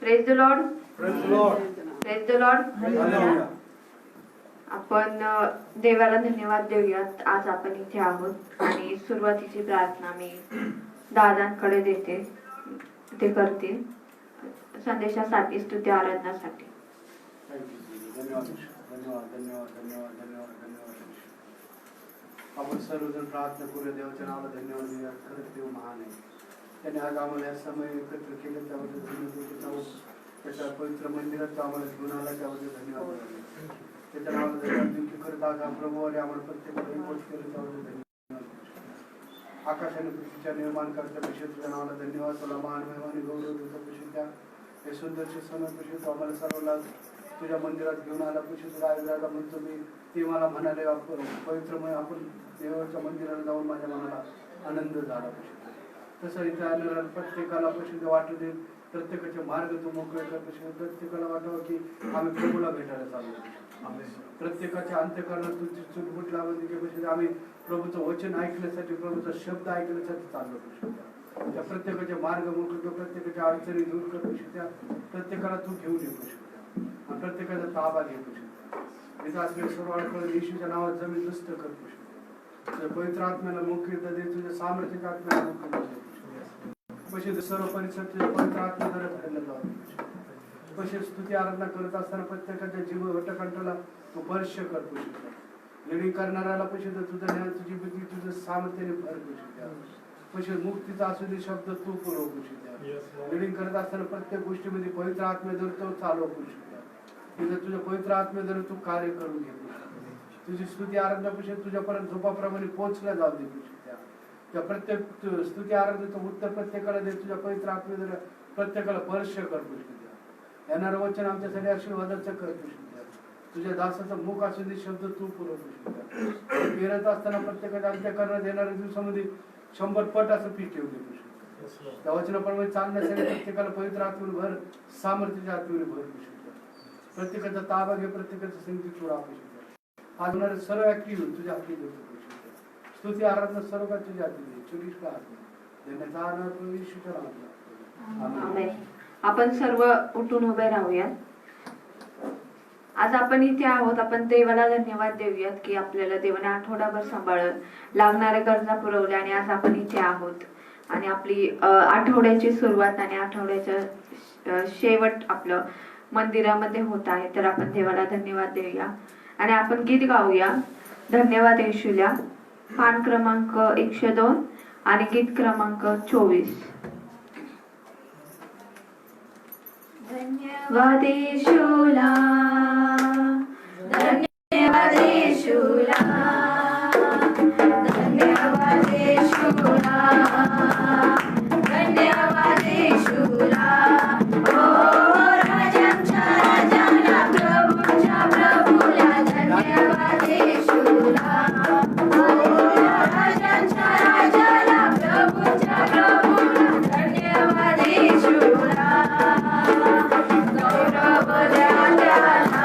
Praise the Lord. Praise the Lord. Praise the Lord. Hallelujah. आपण देवाला धन्यवाद देऊयात. आज आपण इथे आहोत आणि सुरुवातीची प्रार्थना मी दादांकडे देते, ते करतील संदेशासाठी, स्तुती आराधनासाठी. धन्यवाद धन्यवाद धन्यवाद धन्यवाद धन्यवाद धन्यवाद. आपण सर्वजण प्रार्थना करूया. देवाच्या नावाला धन्यवाद देऊया. खरंच देव महान आहे. त्याने आज आम्हाला या समय एकत्र केलं, त्याबद्दल धन्यवाद. त्याच्या पवित्र मंदिरात आम्हाला घेऊन आला, त्याबद्दल धन्यवाद. त्याच्या नावाला धन्यवाद देऊ की खरंच आज प्रभू आणि आम्हाला प्रत्येकाला रिपोर्ट केलं, त्याबद्दल धन्यवाद. आकाशाने पृथ्वीच्या निर्माण करता विषय तुझ्या नावाला धन्यवाद. तुला मान महिमाने गौरव देतो विषय त्या हे सुंदरचे समय विषय तो आम्हाला सर्वांना तुझ्या मंदिरात घेऊन आला. विषय तुला आयोगाला म्हणतो मी, ते मला म्हणाले पवित्रमय आपण देवाच्या मंदिराला जाऊन माझ्या मनाला आनंद झाला. तसं इथे आलेला प्रत्येकाला प्रसिद्ध वाटू दे, प्रत्येकाचे मार्ग तू मोकळे कर. प्रत्येकाला वाटावं की आम्ही प्रभूला भेटायला चाललो. प्रत्येकाच्या अंत्यकरणात तुझी चुटपुट लावून की आम्ही प्रभूचं वचन ऐकण्यासाठी, प्रभूचा शब्द ऐकण्यासाठी चाललो. त्या प्रत्येकाचे मार्ग मोकळे कर, प्रत्येकाच्या अडचणी दूर कर. त्या प्रत्येकाला तू घेऊन येऊ, प्रत्येकाचा ताबा घेऊ. इथं असलेले सर्व अडकळ येशूच्या नावात जमीन दुस्त कर. तुझ्या पवित्र आत्म्याला मोकळीता दे, तुझ्या सामर्थ्य आत्म्याला मोकळीता दे. पशे सर्व परिसर तुझ्या पवित्र आत्म्याद्वारे भरला जावा. पशे स्तुती आराधना करत असताना प्रत्येकाच्या जीव वटकंठाला तू स्पर्श कर. लिडिंग करणाऱ्याला पशे तुझं ज्ञान, तुझी बुद्धी, तुझं सामर्थ्याने भर. पशे मुक्तीचा असू दे शब्द तू पुरवू. लिडिंग करत असताना प्रत्येक गोष्टीमध्ये पवित्र आत्म्याद्वारे तो चालवू. तुझ्या पवित्र आत्म्याद्वारे तू कार्य करून घे. तुझी स्तुती आराधना पशे तुझ्यापर्यंत झोपाप्रमाणे पोहोचल्या जाऊ दे. त्या प्रत्येक स्तुती आराधनेचं उत्तर प्रत्येकाला दे. तुझ्या पवित्र आत्म्याद्वारे प्रत्येकाला स्पर्श कर. येणारं वचन आमच्यासाठी आशीर्वादाचं कर. तुझ्या दासाचं मुख असू दे शब्द तू पुरवू. पेरत असताना प्रत्येकाच्या अंत्यकरणात येणाऱ्या दिवसामध्ये 100 पट असं पीक येऊ दे. त्या वचनाप्रमाणे चालण्यासाठी प्रत्येकाला पवित्र आत्म्याने भर, सामर्थ्याच्या आत्म्याने भर. प्रत्येकाचा ताबा घे, प्रत्येकाचं संगीत चोळा. आज होणारे सर्व ऍक्टिव्ह तुझ्या हाती देतो. स्तुती आराधना सर्व का तुझ्या हाती दे. चोवीस का हाती देण्याचा आनंद येशूच्या नावात. आमेन. आपण सर्व उठून उभे राहूयात. आज आपण इथे आहोत. आपण देवाला धन्यवाद देऊयात की आपल्याला देवाने आठवडाभर सांभाळलं, लागणाऱ्या गरजा पुरवल्या आणि आज आपण इथे आहोत. आणि आपली आठवड्याची सुरुवात आणि आठवड्याचं शेवट आपलं मंदिरामध्ये होत आहे. तर आपण देवाला धन्यवाद देऊया आणि आपण गीत गाऊया. धन्यवाद येशूला, पान क्रमांक 102 आणि गीत क्रमांक 24. धन्यवाद येशूला, धन्यवाद येशूला, धन्यवाद येशूला, धन्यवाद येशूला. ओ राजांच्या राजाला, प्रभूंच्या प्रभूला, धन्यवाद येशूला. ओ राजांच्या राजाला, प्रभूंच्या प्रभूला, धन्यवाद येशूला. गौरव द्या त्याला,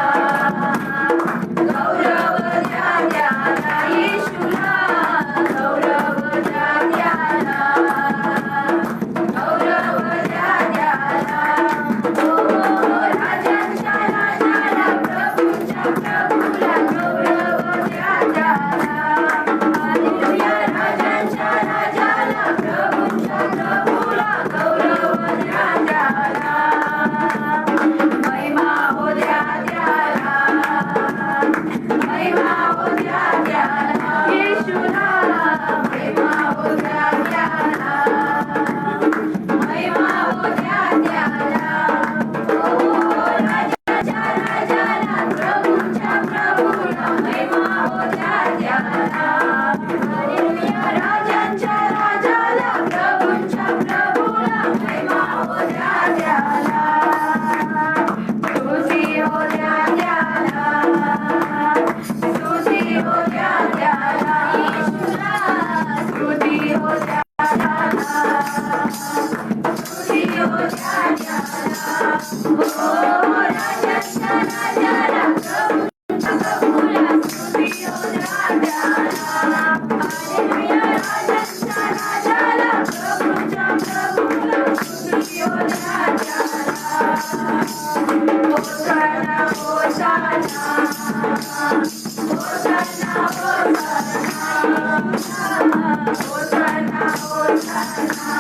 होसाना होसाना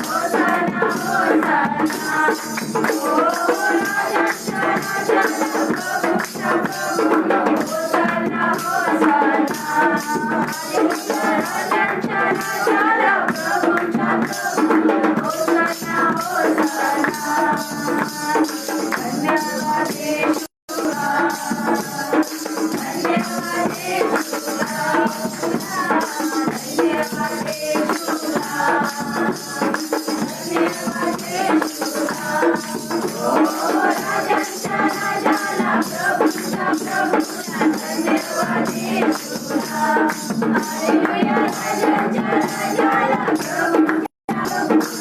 होसाना होसाना ओ राजांच्या राजाला प्रभूच्या प्रभूला होसाना होसाना राजांच्या राजाला प्रभूच्या प्रभूला होसाना होसाना धन्यवाद येशूला धन्यवाद येशूला धन्यवाद येशूला धन्यवाद येशूला ओ राजांच्या राजाला प्रभूच्या प्रभूला धन्यवाद येशूला हालेलुया राजांच्या राजाला प्रभूच्या प्रभूला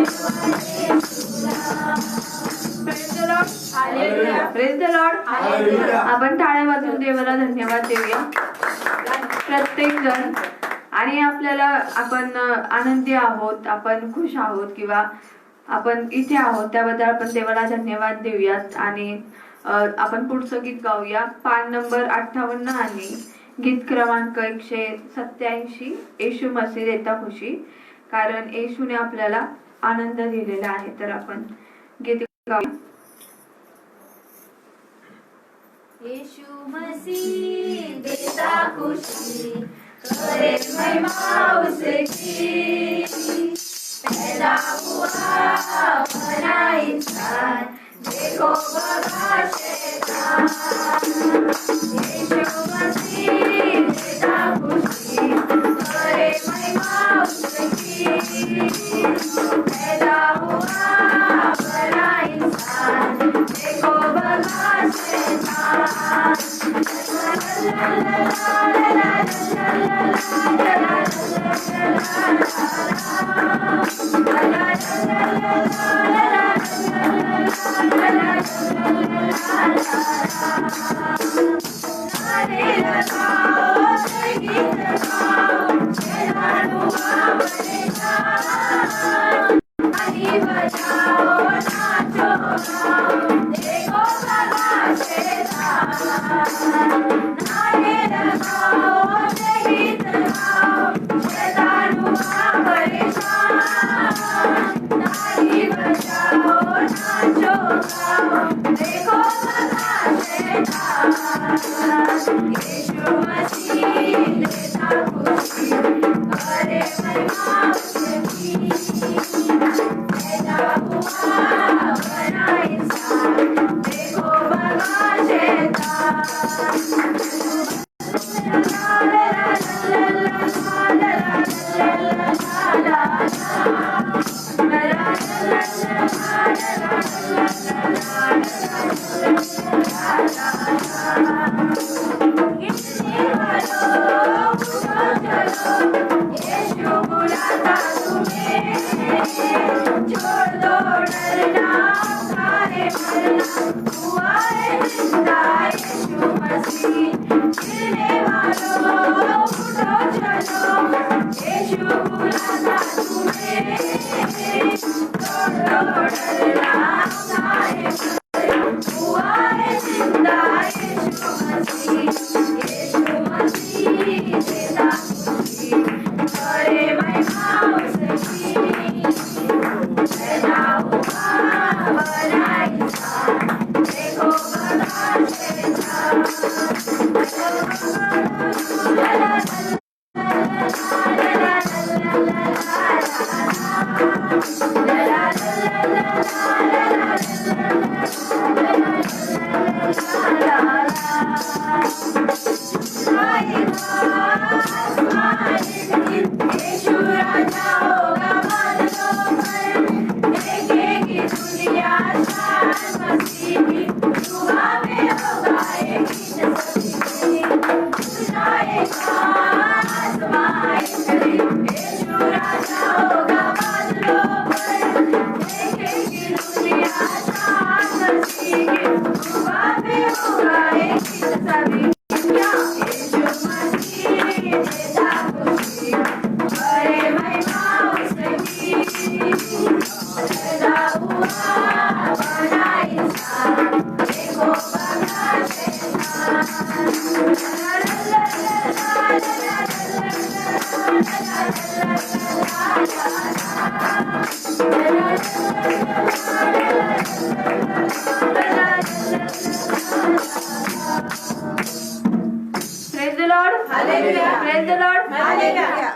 धन्यवाद येशूला praise the Lord hallelujah praise the Lord hallelujah आपण टाळ्या वाजवून देवाला धन्यवाद देऊया प्रत्येक जण आणि आपल्याला आपण आनंदी आहोत आपण खुश आहोत किंवा आपण इथे आहोत त्याबद्दल आपण देवाला धन्यवाद देऊयात आणि आपण पुढचं गीत गाऊया पान नंबर 58 आणि गीत क्रमांक 187 येशू मसीह देता खुशी कारण येशूने आपल्याला आनंद दिलेला आहे तर आपण गीत गाऊया यीशु मसीह देता खुशी करे महिमा उसकी पैदा हुआ बना इंसान देखो बगा शैतान यीशु मसीह देता खुशी करे महिमा उसकी पैदा हुआ बना इंसान देखो बगा शैतान देखो यीशु मसीह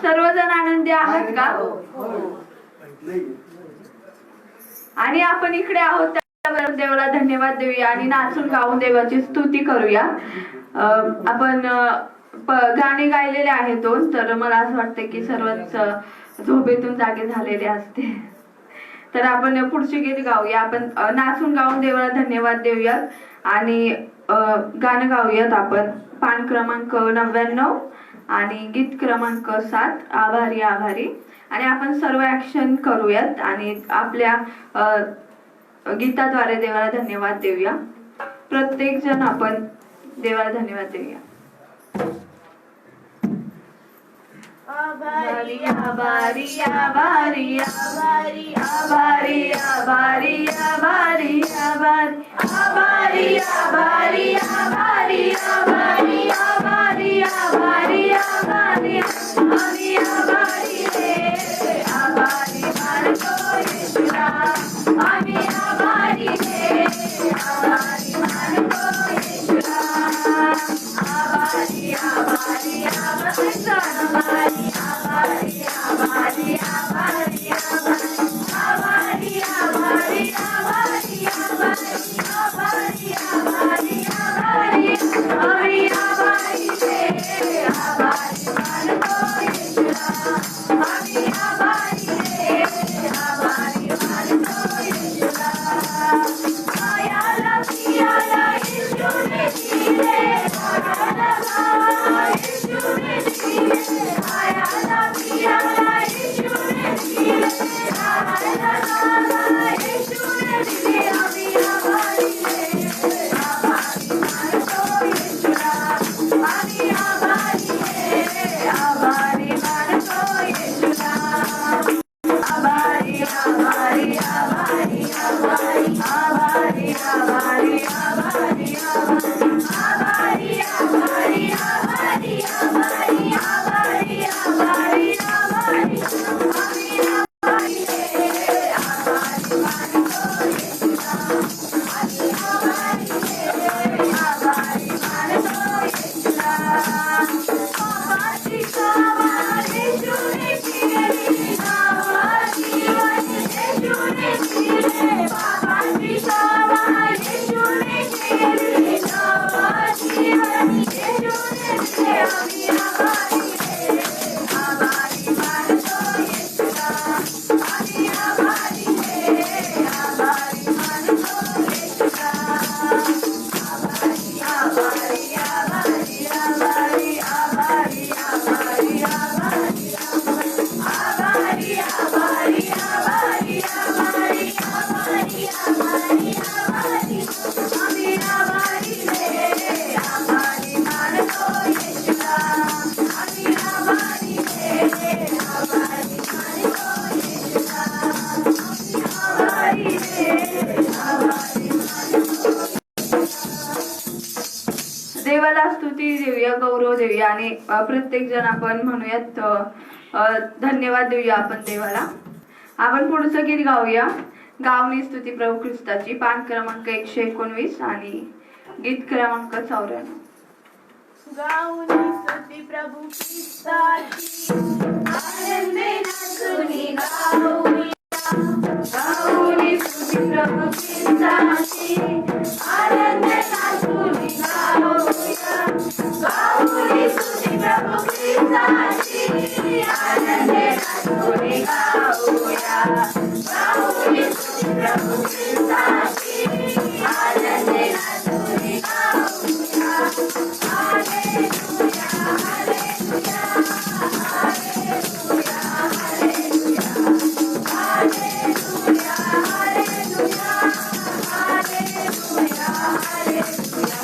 सर्वजण आनंदी आहात का? नाही. आणि आपण इकडे आहोत त्याबद्दल देवाला धन्यवाद देऊया आणि नाचून गाऊन देवाची स्तुती करूया. आपण गाणे गायलेले आहेत दोन, तर मला असं वाटतं की सर्वच झोपेतून जागे झालेले असते. तर आपण पुढचे गीत गाऊया. आपण नाचून गाऊन देवाला धन्यवाद देऊयात आणि गाणं गाऊयात. आपण पान क्रमांक 99 आणि गीत क्रमांक 7 आभारी आभारी. आणि आपण सर्व ऍक्शन करूयात आणि आपल्या गीताद्वारे देवाला धन्यवाद देऊया. प्रत्येक जण आपण देवाला धन्यवाद देऊया. आभारी आभारी आभारी आभारी आभारी आभारी आभारी आभारी आभारी आभारी आभारी आभारी आभारी आभारी आभारी आम्ही आभारी रे आभारी मानतो येशूला आम्ही आभारी रे आभारी मानतो येशूला आभारी आभारी आभारी आभारी आभारी आभारी आभारी आभारी आभारी आभारी आभारी आभारी आभारी आभारी आम्ही आभारी रे आभारी मानतो येशूला आम्ही आभारी रे आभारी मानतो येशूला आयाला पियाला येशूने दिले आयाला येशूने दिले आयाला पियाला येशूने दिले आयाला येशूने दिले आम्ही आभारी रे आभारी मानतो येशूला आम्ही आभारी रे आभारी मानतो येशूला आभारी आभारी आभारी आभारी आभारी आभारी आभारी आभारी आभारी आभारी आभारी आभारी आभारी आभारी आभारी आम्ही आभारी रे आभारी मानतो येशूला आम्ही आभारी रे आभारी मानतो येशूला पापाची क्षमा येशूने केली नावाची येशूने दिले पापाची क्षमा येशूने केली नावाची येशूने दिले आम्ही आभारी रे आभारी मानतो येशूला आम्ही आभारी रे आभारी मानतो येशूला आभारी आभारी आभारी आभारी आभारी आभारी आभारी आभारी आभारी आभारी आभारी आभारी आभारी आभारी आम्ही आभारी रे आभारी मानतो येशूला आम्ही आभारी रे आभारी मानतो येशूला आम्ही आभारी रे आभारी मानतो. देवाला स्तुती देऊया, गौरव देऊया आणि प्रत्येक जण आपण म्हणूयात धन्यवाद देऊया आपण देवाला. आपण पुढचं गीत गाऊया. गावनी स्तुती प्रभू ख्रिस्ताची पान क्रमांक 119 आणि गीत क्रमांक 94. गाऊनी स्तुती प्रभू ख्रिस्ताची आनंदे नाचूनी गाऊया गावनी स्तुती प्रभू ख्रिस्ताची आनंदे नाचूनी गाऊया गाऊनी स्तुती प्रभू ख्रिस्ताची आनंदे नाचूनी गाऊया गाऊनी स्तुती प्रभू ख्रिस्ताची आनंदे नाचूनी गाऊया hallelujah hallelujah hallelujah hallelujah hallelujah hallelujah hallelujah hallelujah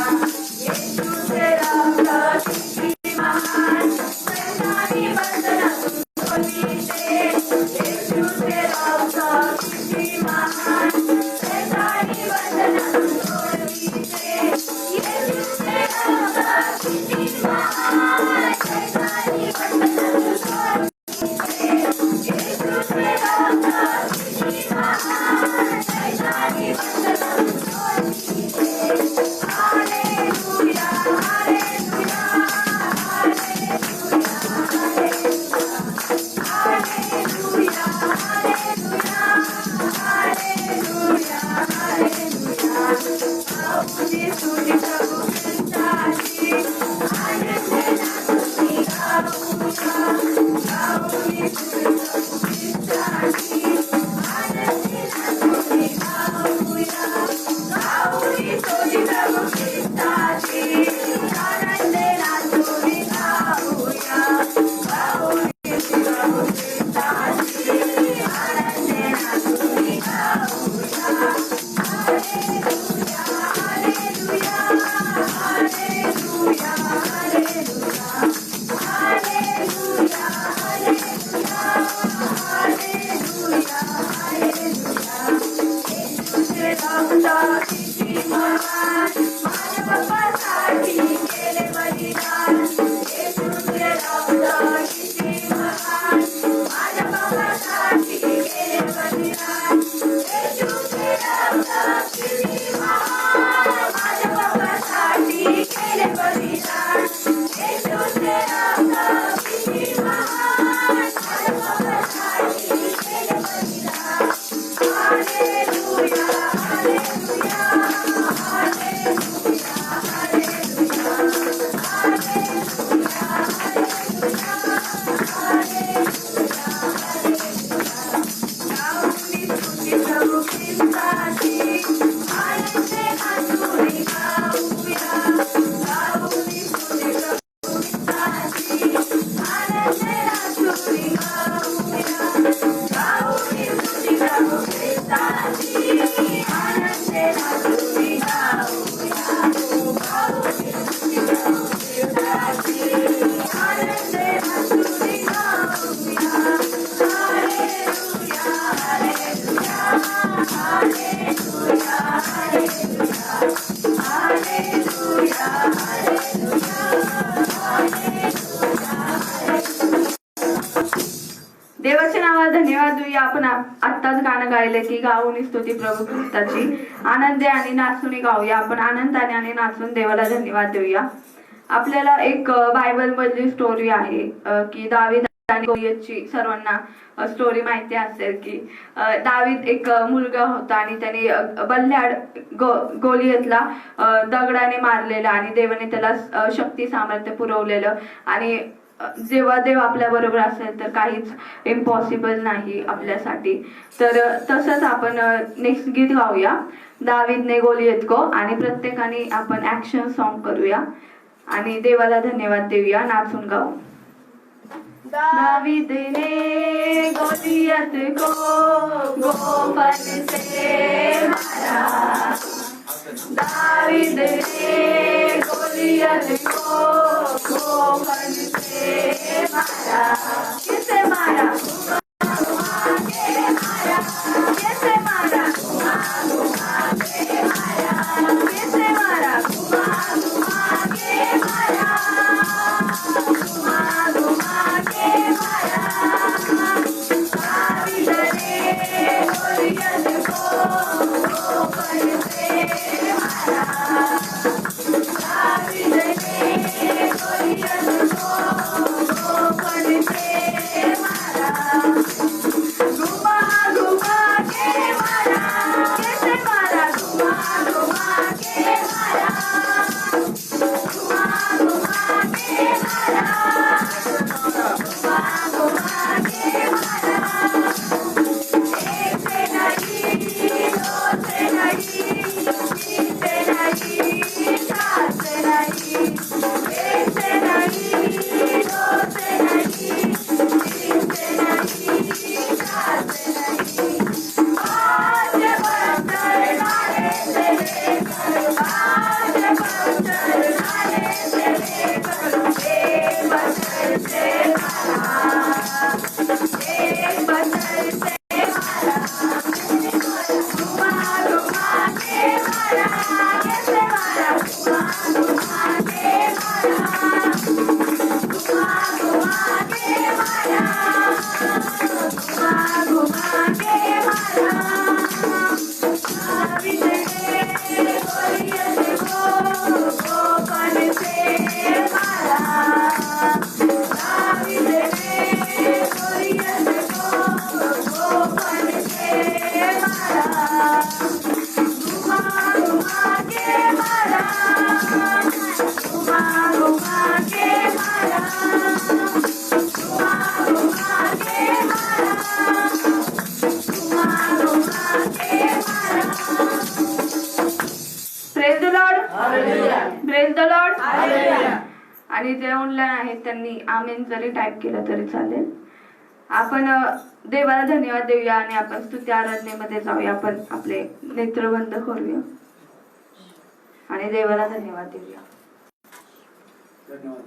येशूचे रक्त किती महान प्रेमाने बंधनातून सोडविते येशूचे रक्त किती महान देवाच्या नावाला धन्यवाद देऊया. आपण आत्ताच गाणं गायलं की गाऊन स्तुती प्रभू ख्रिस्ताची आनंदे आणि नाचून गाऊया. आपण आनंदाने आणि नाचून देवाला धन्यवाद देऊया. आपल्याला एक बायबल मधली स्टोरी आहे की दावीद आणि गोलियतची सर्वांना स्टोरी माहिती असेल की दावीद एक मुलगा होता आणि त्याने बल्ल्याड गोलियतला दगडाने मारलेला आणि देवाने त्याला शक्ती सामर्थ्य पुरवलेलं. आणि जेव्हा देव आपल्या बरोबर असेल तर काहीच इम्पॉसिबल नाही आपल्यासाठी. तर तसंच आपण नेक्स्ट गीत गाऊया दावीदने गोलियत को. आणि प्रत्येकाने आपण ऍक्शन सॉन्ग करूया आणि देवाला धन्यवाद देऊया नाचून गाऊ. दावीद ने गोलियत को गोफन से मारा. दावीद ने गोलियत को गोफन से मारा. किसे मारा? घुमा के मारा. किसे मारा? घुमा के मारा. किसे मारा? घुमा के मारा. घुमा के मारा. दावीद ने गोलियत को गोफन से मारा. दावीद ने गोलियत को गोफन से मारा. घुमा घुमा के मारा. कैसे मारा? घुमा घुमा के मारा. घुमा घुमा के मारा. घुमा घुमा के मारा. एक से नहीं, दो से नहीं, तीन से नहीं, चार से नहीं. एक से नहीं, दो से नहीं, तीन से नहीं, चार से नहीं. आज बंदर नाले से लेकर, आज बंदर नाले से लेकर, एक बंदर से मारा. एक बंदर से मारा. घुमा घुमा के मारा. कैसे मारा? घुमा घुमा के मारा. घुमा घुमा के मारा. घुमा घुमा के मारा. दावीद ने गोलियत को गोफन से मारा. दावीद ने गोलियत को गोफन से मारा. घुमा घुमा के मारा. घुमा घुमा के मारा. घुमा घुमा के मारा. घुमा घुमा के मारा. Praise the Lord. Praise the Lord. आणि जे ऑनलाईन आहेत त्यांनी आमेन जरी टाईप केलं तरी चालेल. आपण देवाला धन्यवाद देऊया आणि आपण स्तुती आराधनेमध्ये जाऊया. आपण आपले नेत्र बंद करूया आणि देवाला धन्यवाद देऊया. धन्यवाद.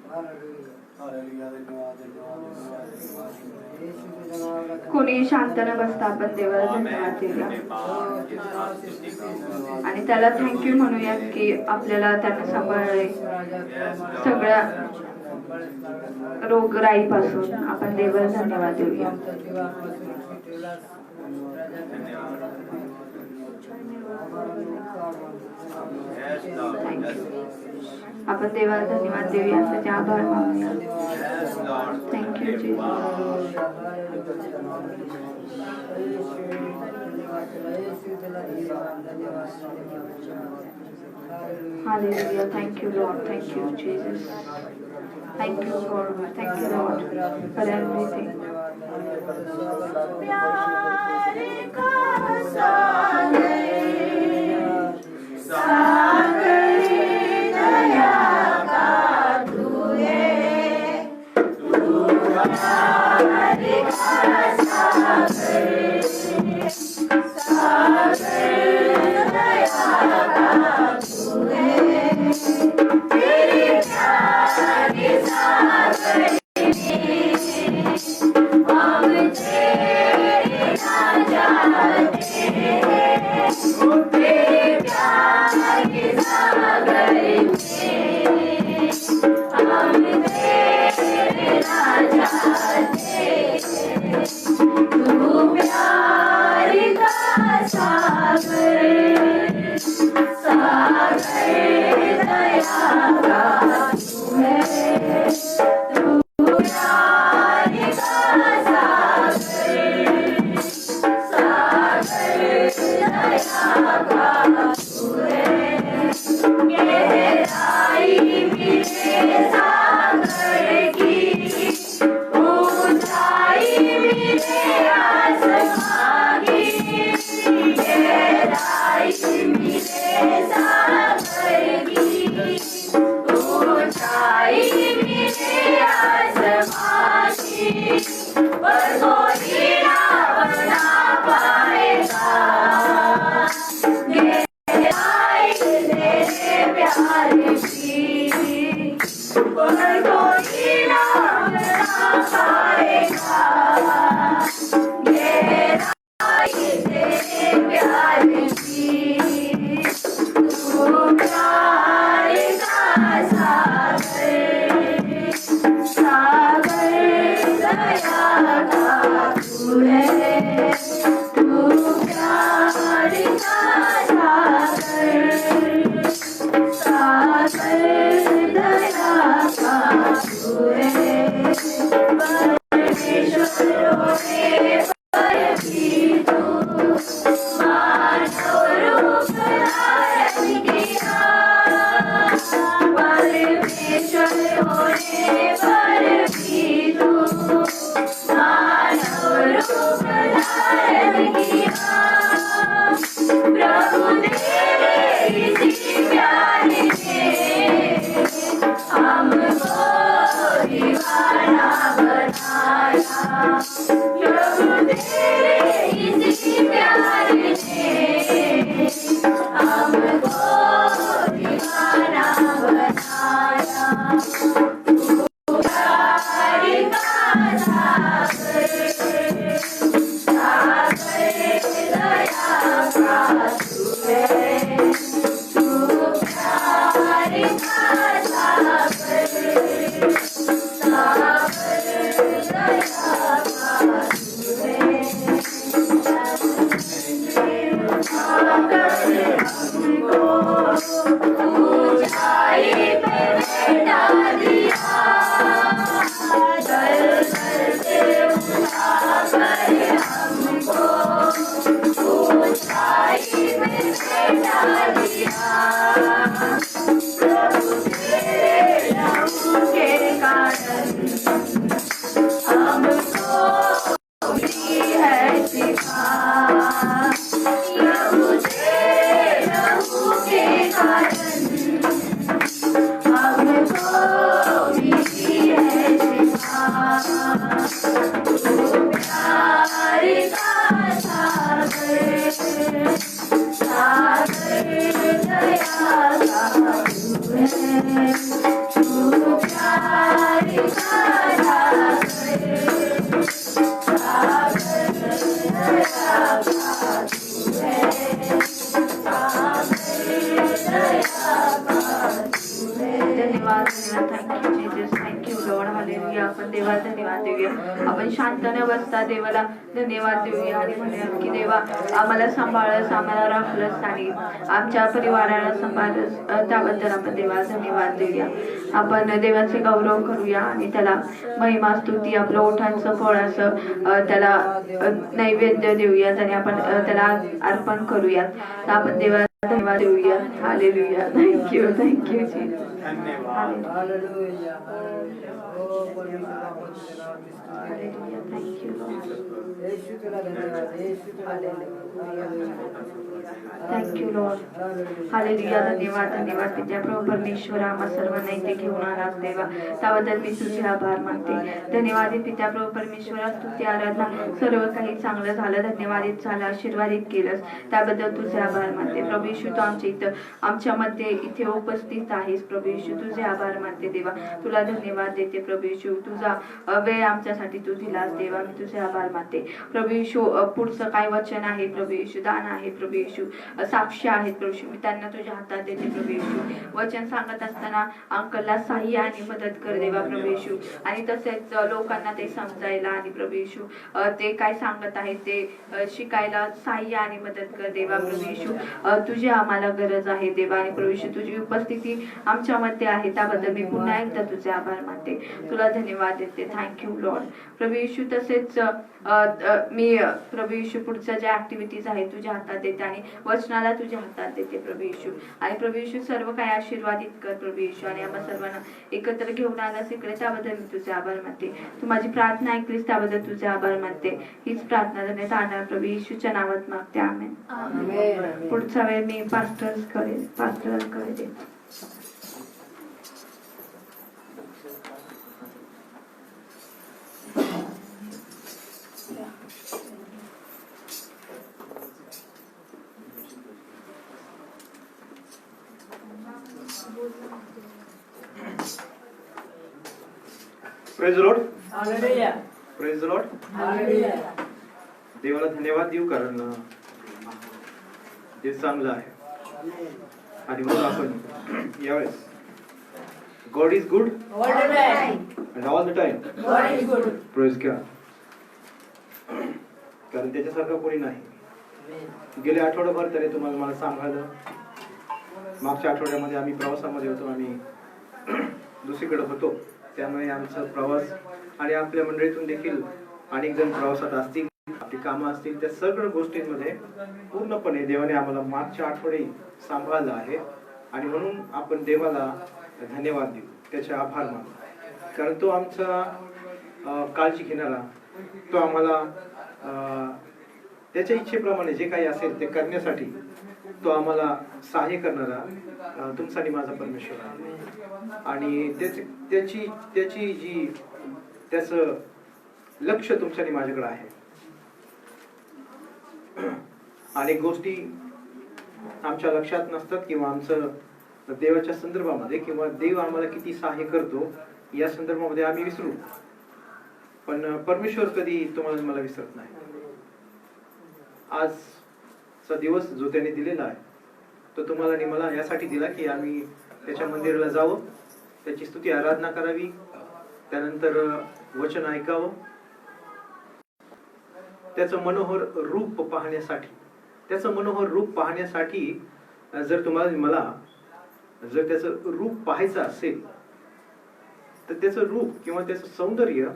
हालेलुया. धन्यवाद. कोणी शांत न बसता आपण देवाला धन्यवाद देऊया आणि त्याला थँक्यू म्हणूया की आपल्याला त्यानं सांभाळले सगळ्या रोगराईपासून. आपण देवाला धन्यवाद देऊया. थँक्यू. आपण देवाला धन्यवाद देऊया. त्याचे आभार मानूया. Thank you Jesus. Hallelujah. Thank you, Lord. Thank you, Jesus. Thank you, Lord. Thank you, Lord, for everything. प्यार का सागर, सागर दया का तू है. तू प्यार का सागर, सागर दया का तू है. तेरे प्यार के सागर हम तेरे ना जाते हैं. तेरे प्यार के सागर तू प्यार का सागर, सागर दया का तू है। गहराई मिले सागर की, ऊंचाई मिले आसमां की। गहराई मिले सागर की, ऊंचाई मिले आसमां की। पर कोई ना बना पाएगा गहराई तेरे प्यार की। पर कोई ना बना पाएगा गहराई तेरे प्यार की। तू प्यार का सागर, सागर दया का तू है। तू प्यार का सागर, सागर दया का तू है। परमेश्वरों ने पर भी तू मानव रूप धारण किया। परमेश्वरों ने पर भी तू मानव रूप धारण किया। प्रभु तेरे इसी प्यार ने हमको दीवाना बनाया। प्रभु तेरे इसी प्यार ने हमको दीवाना बनाया। तू प्यार का सागर, सागर दया का तू है। तू प्यार का सागर, सागर दया का तू है। सागर हमको ऊंचाई पे बैठा दिया। दर दर से उठाकर हमको ऊंचाई पे बैठा दिया। प्रभु तेरे लहू के कारण हमको मिली है शिफा। प्रभु तेरे लहू के कारण हमको मिली है शिफा। तू प्यार का सागर, सागर दया का तू है। तू प्यार का सागर, सागर दया का तू है। सागर दया का तू है। धन्यवाद thank you Jesus, thank you Lord, hallelujah. आपण देवाला धन्यवाद देऊया. आपण शांत न बसता देवाला धन्यवाद देऊया आणि म्हणूया की देवा आम्हाला सांभाळस, आम्हाला राखलंस आणि आमच्या परिवाराला सांभाळस, त्याबद्दल आपण देवाला धन्यवाद देऊया. आपण देवाचे गौरव करूया आणि त्याला महिमा स्तुती आपलं ओठांचं फळ असं त्याला नैवेद्य देऊयात आणि आपण त्याला अर्पण करूयात. तर आपण देवाला धन्यवाद देऊया. हालेलुया. Thank you Jesus. धन्यवाद. Hallelujah. Thank you thank you Lord. Hallelujah. धन्यवाद धन्यवाद पित्याप्रभू परमेश्वर, आम्हा सर्वांना इथे घेऊन आलास देवा, त्याबद्दल मी तुझे आभार मानते. धन्यवाद पित्याप्रभू परमेश्वरा, स्तुती आराधना सर्व काही चांगलं झालं, धन्यवादित झालं, आशीर्वादित केलंस, त्याबद्दल तुझे आभार मानते. प्रभू येशू, तू आमच्या इथं आमच्यामध्ये इथे उपस्थित आहेस. प्रभू येशू, तुझे आभार मानते देवा, तुला धन्यवाद देते. प्रभू येशू, तुझा वेळ आमच्यासाठी तू दिलास देवा, मी तुझे आभार मानते. प्रभू येशू, पुढचं काय वचन आहे प्रभू येशू, दान आहे प्रभू येशू, साक्ष आहेत प्रभू येशू, मी त्यांना तुझ्या हातात देते. प्रभू येशू, वचन सांगत असताना अंकलला सहाय्य आणि मदत कर देवा प्रभू येशू, आणि तसेच लोकांना ते समजायला आणि प्रभू येशू ते काय सांगत आहेत ते शिकायला सहाय्य आणि मदत कर देवा प्रभू येशू. तू तुझी आम्हाला गरज आहे देवा. आणि प्रभू येशू तुझी उपस्थिती आमच्यामध्ये आहे त्याबद्दल मी पुन्हा एकदा तुझे आभार मानते. तुला धन्यवाद देते. Thank you Lord. प्रभू येशू तसेच मी प्रभू येशू पुढच्या ज्या ऍक्टिव्हिटीज आहेत तुझ्या हातात देते आणि वचनाला तुझ्या हातात देते प्रभू येशू. आणि प्रभू येशू सर्व काही आशीर्वादित कर प्रभू येशू. आणि आम्हा सर्वांना एकत्र घेऊन आलास इकडे त्याबद्दल मी तुझे आभार मानते. तू माझी प्रार्थना ऐकलीस त्याबद्दल तुझे आभार मानते. हीच प्रार्थना देण्यात आणणार प्रभू येशूच्या नावात मागते. आमेन. पुढचा वेळ मी पास्टरकडे देते. Praise Lord. Hallelujah. Praise Lord. Hallelujah. देवाला धन्यवाद देऊ कारण ते चांगलं आहे. आणि मग आपण यावेळेस God is good All the time. And all the time. God is good. Praise God. कारण त्याच्यासारखं कोणी नाही. गेले आठवडाभर तरी तुम्हाला मला सांगायला मागच्या आठवड्यामध्ये आम्ही प्रवासामध्ये होतो. आम्ही दुसरीकडे होतो त्यामुळे आमचा प्रवास आणि आपल्या मंडळीतून देखील अनेक जण प्रवासात असतील, आपली कामं असतील, त्या सगळ्या गोष्टींमध्ये पूर्णपणे देवाने आम्हाला मागच्या आठवडे सांभाळलं आहे. आणि म्हणून आपण देवाला धन्यवाद देऊ, त्याचे आभार मानू. कारण तो आमचा काळजी घेणारा, तो आम्हाला त्याच्या इच्छेप्रमाणे जे काही असेल ते करण्यासाठी तो आम्हाला सहाय्य करणारा तुमचा आणि माझा परमेश्वर आहे. आणि त्याचं लक्ष तुमच्या आणि माझ्याकडे आहे. अनेक गोष्टी आमच्या लक्षात नसतात किंवा आमचं देवाच्या संदर्भामध्ये किंवा देव आम्हाला किती सहाय्य करतो या संदर्भामध्ये आम्ही विसरू. पण परमेश्वर कधी तुम्हाला मला विसरत नाही. आजचा दिवस जो त्याने दिलेला आहे तो तुम्हाला आणि मला यासाठी दिला की आम्ही त्याच्या मंदिराला जावं, त्याची स्तुती आराधना करावी, त्यानंतर वचन ऐकावं, त्याचं मनोहर रूप पाहण्यासाठी. त्याचं मनोहर रूप पाहण्यासाठी जर तुम्हाला मला जर त्याचं रूप पाहायचं असेल तर त्याचं रूप किंवा त्याचं सौंदर्य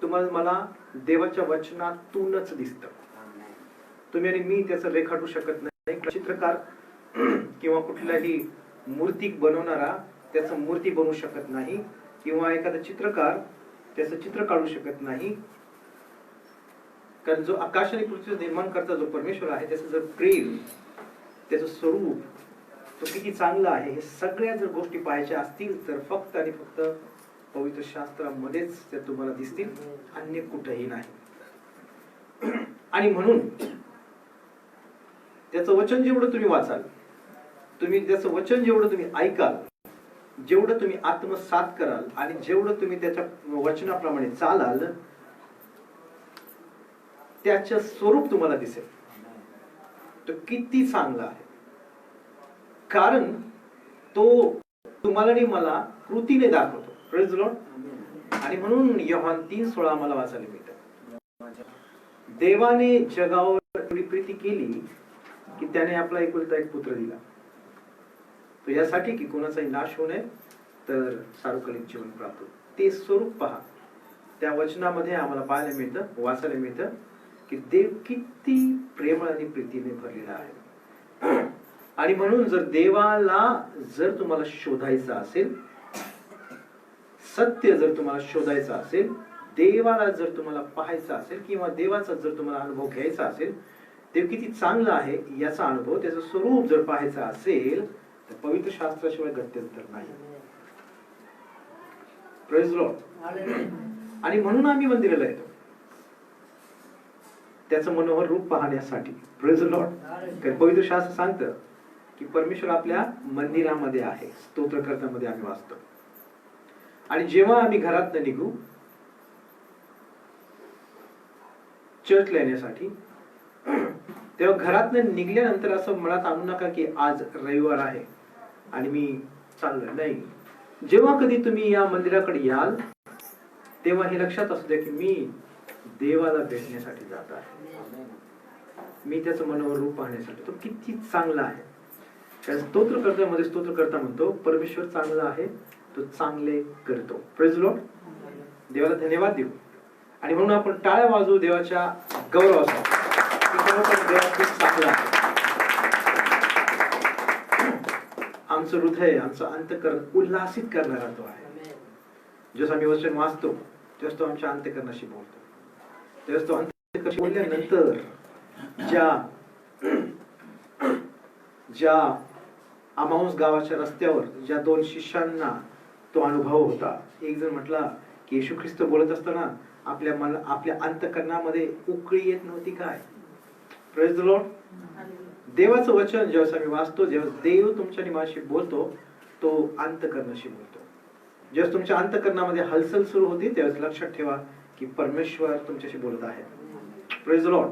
तुम्हाला मला देवाच्या वचनातूनच दिसतं. तुम्ही आणि मी त्याचं रेखाटू शकत नाही. चित्रकार किंवा कुठलाही मूर्तिक बनवणारा त्याचं मूर्ती बनवू शकत नाही किंवा एखादा चित्रकार त्याचं चित्र काढू शकत नाही. कारण जो आकाश आणि पृथ्वी निर्माण करता जो परमेश्वर आहे त्याचं जर प्रेम, त्याचं स्वरूप, तो किती चांगला आहे, हे सगळ्या जर गोष्टी पाहायच्या असतील तर फक्त आणि फक्त पवित्र शास्त्रामध्येच त्या तुम्हाला दिसतील, अन्य कुठेही नाही. आणि म्हणून त्याचं वचन जेवढं तुम्ही वाचाल, तुम्ही त्याचं वचन जेवढं तुम्ही ऐकाल, जेवढं तुम्ही आत्मसात कराल आणि जेवढं तुम्ही त्याच्या वचनाप्रमाणे चालाल त्याचं स्वरूप तुम्हाला दिसेल. तो किती चांगला आहे कारण तो तुम्हाला आणि मला कृतीने दाखवतो. Praise Lord. आणि म्हणून योहान 3:16 आम्हाला वाचायला मिळतं. देवाने जगावर एवढी प्रीती केली की त्याने आपला एकुलता एक पुत्र दिला, तो यासाठी की कोणाचाही नाश होऊ नये तर सार्वकालिक जीवन प्राप्त. ते स्वरूप पहा. त्या वचनामध्ये आम्हाला पाहायला मिळतं, वाचायला मिळतं की देव किती प्रेम आणि प्रीतीने भरलेला आहे. आणि म्हणून जर देवाला जर तुम्हाला शोधायचं असेल, सत्य जर तुम्हाला शोधायचं असेल, देवाला जर तुम्हाला पाहायचं असेल किंवा देवाचा जर तुम्हाला अनुभव घ्यायचा असेल, देव किती चांगला आहे याचा अनुभव, त्याचं स्वरूप जर पाहायचं असेल तर पवित्र शास्त्राशिवाय गत्यंतर नाही. Praise Lord. आणि म्हणून आम्ही मंदिराला येतो त्याचं मनोहर रूप पाहण्यासाठी. Praise Lord. कारण पवित्र शास्त्र सांगतं की परमेश्वर आपल्या मंदिरामध्ये आहे, स्तोत्रकर्त्यामध्ये आम्ही वाचतो. आणि जेव्हा आम्ही घरात निघू चर्चला येण्यासाठी, तेव्हा घरात निघल्यानंतर असं मनात आणू नका की आज रविवार आहे आणि मी चाललोय. नाही, जेव्हा कधी तुम्ही या मंदिराकडे याल तेव्हा हे लक्षात असू द्या की मी देवाला भेटण्यासाठी जात आहे, मी त्याचं मनोहर रूप पाहण्यासाठी. तो किती चांगला आहे. स्तोत्रकर्त्यामध्ये स्तोत्रकर्ता म्हणतो परमेश्वर चांगला आहे, तो चांगले करतो. Praise the Lord. देवाला धन्यवाद देऊ आणि म्हणून आपण टाळ्या वाजवू देवाच्या गौरवासाठी. देव खूप चांगला आहे. आमचं हृदय, आमचं अंतःकरण उल्हासित करणारा तो आहे. जसं आम्ही वचन वाचतो तेव्हा तो आमच्या अंतःकरणाशी बोलतो. तेव्हा तो अंतःकरणाशी बोलल्यानंतर ज्या अमाउस गावाच्या रस्त्यावर ज्या 2 शिष्यांना तो अनुभव होता, एक जण म्हटला की येशू ख्रिस्त बोलत असताना आपल्या अंतःकरणामध्ये उकळी येत नव्हती काय? Praise the Lord. देवाचं वचन जेव्हा आम्ही वाचतो, जेव्हा देव तुमच्या निमाशी बोलतो, तो अंतःकरणाशी बोलतो. जेव्हा तुमच्या अंतःकरणामध्ये हालचाल सुरू होती तेव्हा लक्षात ठेवा की परमेश्वर तुमच्याशी बोलत आहे. Praise the Lord.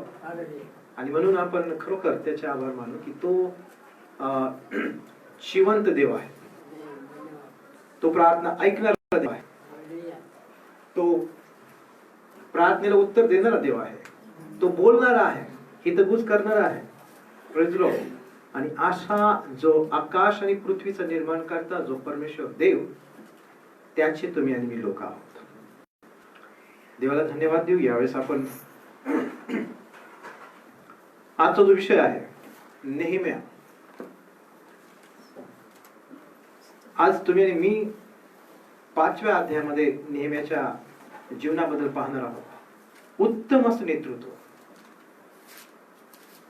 आणि म्हणून आपण खरोखर त्याचे आभार मानू की तो जिवंत देव आहे, तो प्रार्थना ऐकणारा देव आहे, तो प्रार्थनेला उत्तर देणारा देव आहे, तो बोलणारा आहे, हितगुज करणारा आहे. Praise the Lord. आणि असा जो आकाश आणि पृथ्वीचं निर्माण करता जो परमेश्वर देव, त्याचे तुम्ही आणि मी लोक आहोत. देवाला धन्यवाद देऊ. यावेळेस आपण आजचा जो विषय आहे नेहेम्या, आज तुम्ही आणि मी 5व्या अध्यायामध्ये नेहेम्याच्या जीवनाबद्दल पाहणार आहोत. उत्तम असं नेतृत्व,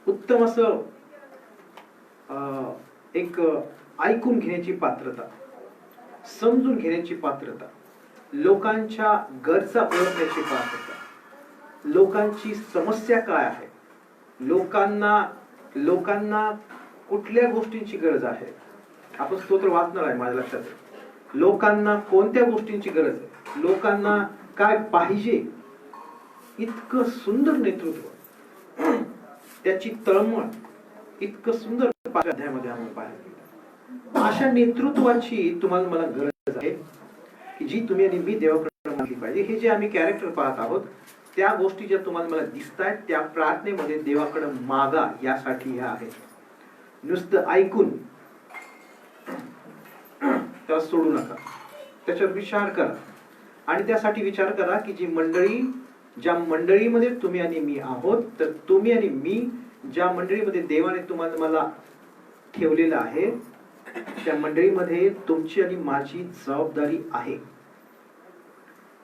उत्तम असं एक ऐकून घेण्याची पात्रता, समजून घेण्याची पात्रता, लोकांच्या गरजा ओळखण्याची पात्रता, लोकांची समस्या काय आहे, लोकांना कुठल्या गोष्टींची गरज आहे. आपण स्तोत्र वाचणार आहे. माझ्या लक्षात आहे लोकांना कोणत्या गोष्टींची गरज आहे, लोकांना काय पाहिजे. इतकं सुंदर नेतृत्व, त्याची तळमळ इतकं सुंदर 5व्या अध्यायामध्ये आपण पाहिलं. अशा नेतृत्वाची तुम्हाला मला गरज आहे की जी तुम्ही आणि मी देवाकडे मागली पाहिजे. हे जे आम्ही कॅरेक्टर पाहत आहोत, त्या गोष्टी ज्या तुम्हाला मला दिसत आहेत त्या प्रार्थनेमध्ये देवाकडे मागा, यासाठी ह्या आहेत. नुसतं ऐकून त्याला सोडू नका, त्याच्यावर विचार करा. आणि त्यासाठी विचार करा की ज्या मंडळीमध्ये तुम्ही आणि मी आहोत, तर तुम्ही आणि मी ज्या मंडळीमध्ये देवाने तुम्हाला मला ठेवलेलं आहे, त्या मंडळीमध्ये तुमची आणि माझी जबाबदारी आहे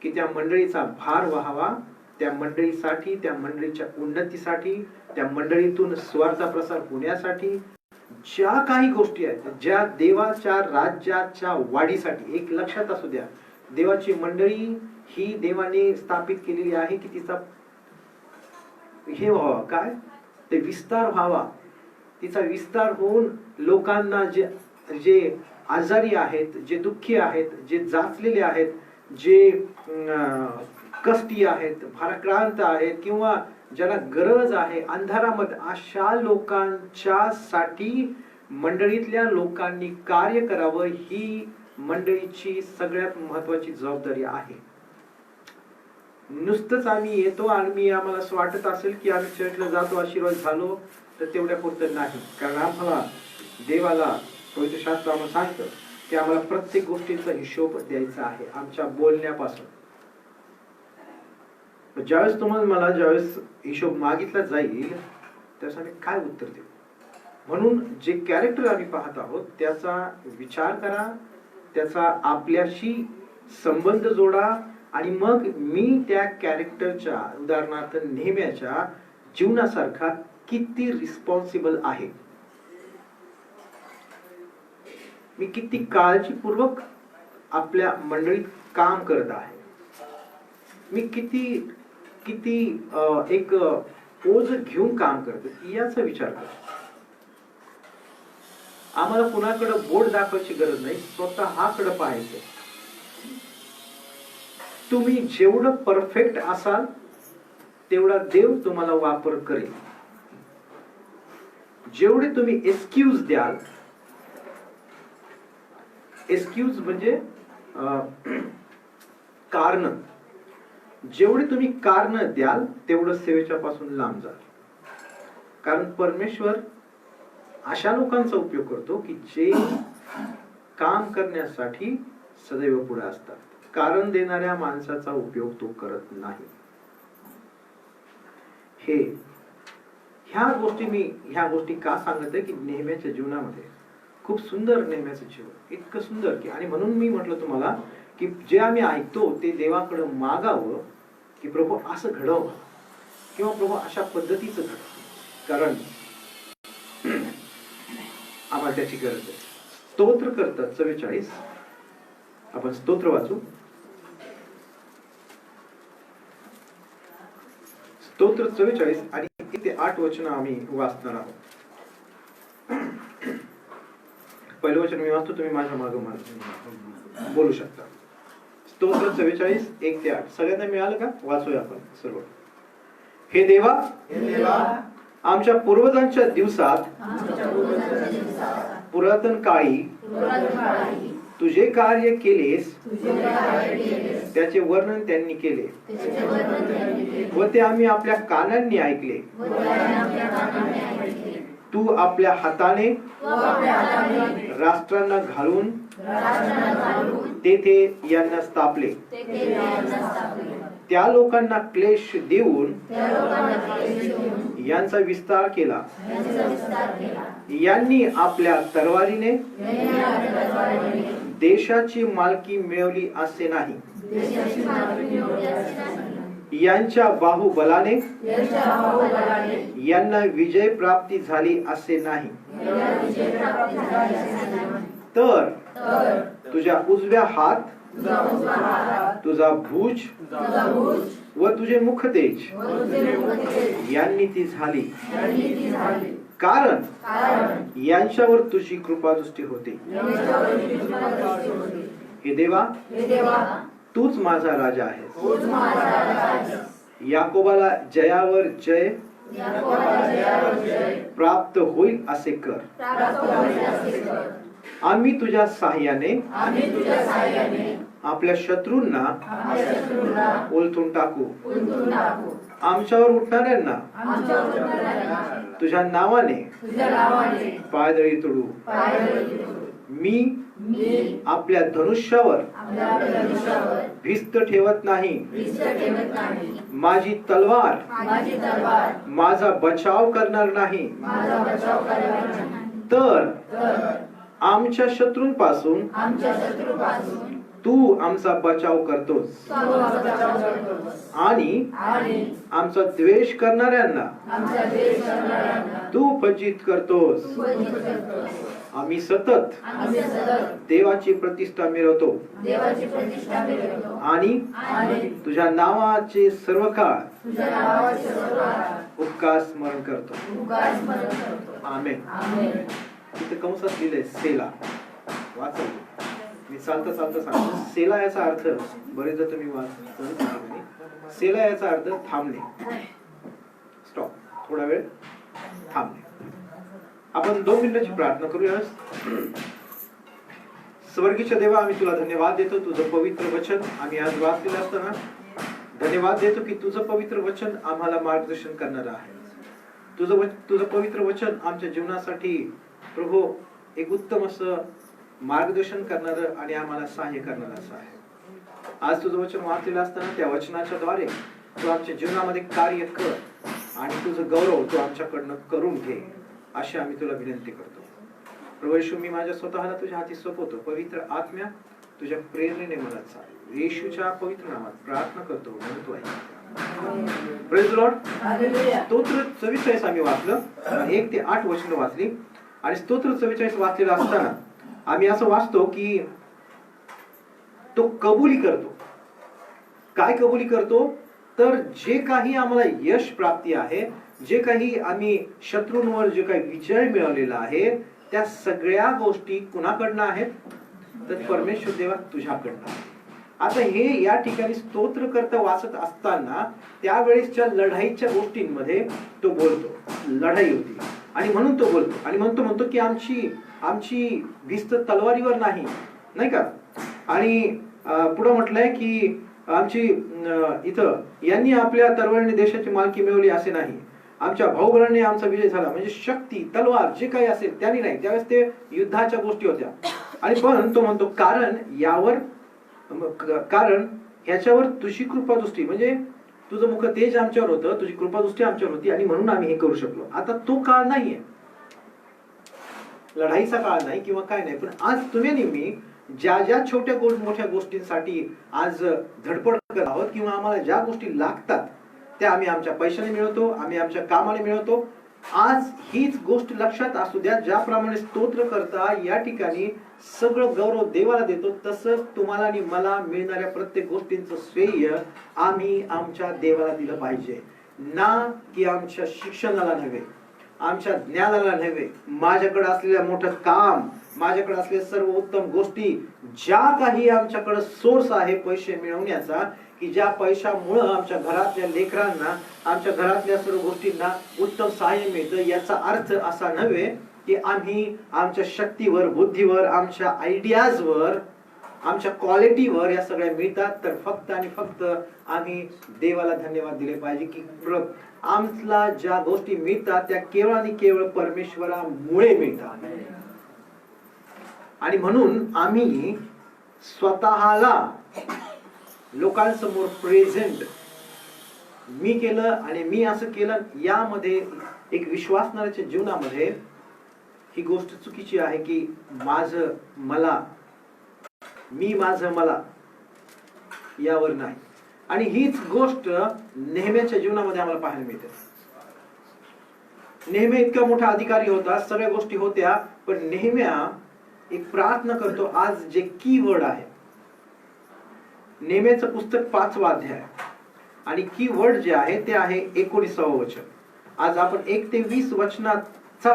की त्या मंडळीचा भार व्हावा, त्या मंडळीसाठी, त्या मंडळीच्या उन्नतीसाठी, त्या मंडळीतून स्वार्थ प्रसार होण्यासाठी ज्या काही गोष्टी आहेत, ज्या देवाच्या राज्याच्या वाढीसाठी. एक लक्षात असू द्या, देवाची मंडळी ही देवाने स्थापित केलेली आहे की तिचा हे व्हावा, काय ते विस्तार व्हावा. तिचा विस्तार होऊन लोकांना जे आजारी आहेत, जे दुःखी आहेत, जे जाचलेले आहेत, जे कष्टी आहेत, भाराक्रांत आहेत, किंवा ज्याला गरज आहे अंधारामध्ये, अशा लोकांच्या साठी मंडळीतल्या लोकांनी कार्य करावं. ही मंडळीची सगळ्यात महत्वाची जबाबदारी आहे. नुसतंच आम्ही येतो आणि आम्हाला असं वाटत असेल की आम्ही चर्चला जातो, आशीर्वाद झालो, तर तेवढ्या पुरतं नाही. कारण आम्हाला देवाला पवित्र शास्त्र आम्हाला सांगतं की आम्हाला प्रत्येक गोष्टीचा हिशोब द्यायचा आहे, आमच्या बोलण्यापासून. ज्यावेळेस ज्यावेळेस हिशोब मागितला जाईल त्यावेळेस आम्ही काय उत्तर देऊ. म्हणून जे कॅरेक्टर आम्ही पाहत आहोत त्याचा विचार करा, त्याचा आपल्याशी संबंध जोडा, आणि मग मी त्या कॅरेक्टरच्या, उदाहरणार्थ नेहम्याच्या जीवनासारखा किती रिस्पॉन्सिबल आहे, मी किती काळजीपूर्वक आपल्या मंडळीत काम करत आहे, मी किती एक ओझ घेऊन काम करतो, याचा विचार करा. आम्हाला कुणाकडे बोट दाखवायची गरज नाही, स्वतःकडे पाहायचं. तुम्ही जेवढं परफेक्ट असाल तेवढा देव तुम्हाला वापर करेल. जेवढे तुम्ही एक्सक्यूज द्याल, एक्सक्यूज म्हणजे कारण, जेवढे तुम्ही कारण द्याल तेवढं सेवेच्या पासून लांब जाल. कारण परमेश्वर अशा लोकांचा उपयोग करतो की जे काम करण्यासाठी सदैव पुढे असतात. कारण देणाऱ्या माणसाचा उपयोग तो करत नाही. ह्या गोष्टी का सांगत आहे की नेहमीच्या जीवनामध्ये खूप सुंदर नेहमीचं जीवन इतकं सुंदर की, आणि म्हणून मी म्हटलं तुम्हाला की जे आम्ही ऐकतो ते देवाकडे मागावं की प्रभू असं घडव किंवा प्रभू अशा पद्धतीचं घडव, कारण आम्हाला त्याची गरज आहे. स्तोत्र करतात 44. आपण स्तोत्र वाचू. स्तोत्र 44 आणि 1 ते 8 वचन आम्ही वाचणार आहोत. पहिलं वचन मी वाचतो, तुम्ही माझ्या मागे बोलू शकता. स्तोत्र 44 1 ते 8 सगळ्यांना मिळालं का? वाचूया आपण सर्व. हे देवा, आमच्या पूर्वजांच्या दिवसात पुरातन काळी तुझे कार्य केलेस, त्याचे वर्णन त्यांनी केले व ते आम्ही आपल्या कानांनी ऐकले. तू आपल्या हाताने राष्ट्रांना घालून तेथे यांना स्थापले. त्या लोकांना क्लेश देऊन यांचा विस्तार केला. यांनी आपल्या तलवारीने देशाची मालकी मिळवली असे नाही. यांच्या बाहुबलाने यांना विजय प्राप्ती झाली असे नाही. तर तुझ्या उजव्या हात, तुझा भुज व तुझे मुखतेज यांनी ती झाली, कारण यांच्यावर तुझी कृपादृष्टी होती. हे देवा, तूच माझा राजा आहेस. याकोबाला जयावर जय प्राप्त होईल असे कर. आम्ही तुझ्या साह्याने आपल्या शत्रूंना ओलथून टाकू. आमच्यावर उठणाऱ्यांना तुझ्या नावाने पायदळी तोडू. मी आपल्या धनुष्यावर भिस्त ठेवत नाही. माझी तलवार माझा बचाव करणार नाही. तर आमच्या शत्रूंपासून तू आमचा बचाव करतोस आणि आमचा द्वेष करणाऱ्यांना तू फजित करतोस. आम्ही सतत देवाची प्रतिष्ठा मिळवतो आणि तुझ्या नावाचे सर्व काळ उपकार स्मरण करतो. आमेन. तिथे कंसात लिहिलंय सेला. वाचा. मी चालता सांगतो. सेला याचा अर्थ बरेचदा तुम्ही वाचता. सेला याचा अर्थ थांबणे, स्टॉप, थोडा वेळ थांबणे. आपण 2 मिनिटाची प्रार्थना करूया. स्वर्गीय देवा, आम्ही तुला धन्यवाद देतो. तुझं पवित्र वचन आम्ही आज वाचलेलं असताना धन्यवाद देतो की तुझं पवित्र वचन आम्हाला मार्गदर्शन करणार आहे. तुझं पवित्र वचन आमच्या जीवनासाठी प्रभू एक उत्तम असं मार्गदर्शन करणारं आणि आम्हाला सहाय्य करणारं असं आहे. आज तुझं वचन वाचलेलं असताना त्या वचनाच्या द्वारे तू आमच्या जीवनामध्ये कार्य कर आणि तुझं गौरव तू आमच्याकडनं करून घे अशी आम्ही तुला विनंती करतो. प्रभू येशू, मी माझ्या स्वतःला तुझ्या हाती सोपवतो. पवित्र आत्म्या तुझ्या प्रेरणेने मला चाल. येशूच्या पवित्र नामात प्रार्थना करतो म्हणतो आहे. Praise the Lord. स्तोत्र 44 आम्ही वाचलं. 1 ते 8 वचन वाचली आणि स्तोत्र 44 वाचलेलं असताना आम्ही असं वाचतो की तो कबुली करतो. काय कबुली करतो? तर जे काही आम्हाला यश प्राप्ती आहे, जे काही आम्ही शत्रूंवर जे काही विजय मिळवलेला आहे, त्या सगळ्या गोष्टी कुणाकडनं आहेत? तर परमेश्वर देवा तुझ्याकडनं. आता हे या ठिकाणी स्तोत्र करता वाचत असताना त्यावेळेसच्या लढाईच्या गोष्टींमध्ये तो बोलतो. लढाई होती आणि म्हणून तो बोलतो आणि म्हणतो की आमची भिस्त तलवारीवर नाही का. आणि पुढे म्हटलंय की आमची इथं यांनी आपल्या तलवारीने देशाची मालकी मिळवली असे नाही. आमच्या भाऊबंधांनी आमचा विजय झाला, म्हणजे शक्ती, तलवार जे काही असेल त्यांनी नाही, त्यावेळेस ते युद्धाच्या गोष्टी होत्या. आणि पण तो म्हणतो कारण ह्याच्यावर तुझी कृपादृष्टी, म्हणजे तुझं मुख तेज आमच्यावर होतं, तुझी कृपादृष्टी आमच्यावर होती आणि म्हणून आम्ही हे करू शकलो. आता तो काळ नाहीये, लढाईचा काळ नाही किंवा काय नाही, पण आज तुम्ही आणि मी ज्या ज्या छोट्या मोठ्या गोष्टींसाठी आज धडपड करत आहोत किंवा आम्हाला ज्या गोष्टी लागतात त्या आम्ही आमच्या पैशाने मिळवतो, आम्ही आमच्या कामाने मिळवतो. आज हीच गोष्ट लक्षात असू द्या, ज्याप्रमाणे स्तोत्र करता या ठिकाणी सगळं गौरव देवाला देतो, तसं तुम्हाला आणि मला मिळणाऱ्या प्रत्येक गोष्टींचं श्रेय आम्ही आमच्या देवाला दिलं पाहिजे, ना की आमच्या शिक्षणाला नव्हे, आमच्या ज्ञानाला नव्हे, माझ्याकडे असलेलं मोठं काम, माझ्याकडे असलेल्या सर्व उत्तम गोष्टी, ज्या काही आमच्याकडे सोर्स आहे पैसे मिळवण्याचा, की ज्या पैशामुळं आमच्या घरातल्या लेकरांना, आमच्या घरातल्या सर्व गोष्टींना उत्तम सहाय्य मिळतं, याचा अर्थ असा नव्हे की आम्ही आमच्या शक्तीवर, बुद्धीवर, आमच्या आयडियाजवर, आमच्या क्वालिटीवर या सगळ्या मिळतात. तर फक्त आणि फक्त आम्ही देवाला धन्यवाद दिले पाहिजे की आमला ज्या गोष्टी मिळतात त्या केवळ आणि केवळ परमेश्वरामुळे मिळतात. आणि म्हणून आम्ही स्वतःला लोकांसमोर प्रेझेंट, मी केलं आणि मी असं केलं, यामध्ये एक विश्वासणाऱ्याच्या जीवनामध्ये ही गोष्ट चुकीची आहे की माझं मला, मी माझं मला, यावर नाही. आणि हीच गोष्ट नेहम्याच्या जीवनामध्ये आम्हाला पाहायला मिळते. नेहम्या इतका मोठा अधिकारी होता, सगळ्या गोष्टी होत्या, पण नेहम्या एक प्रार्थना करतो. आज जे की वर्ड आहे, नेहम्याचं पुस्तक 5वा अध्याय आणि की वर्ड जे आहे ते आहे 19व वचन. आज आपण 1 ते 20 वचनाचा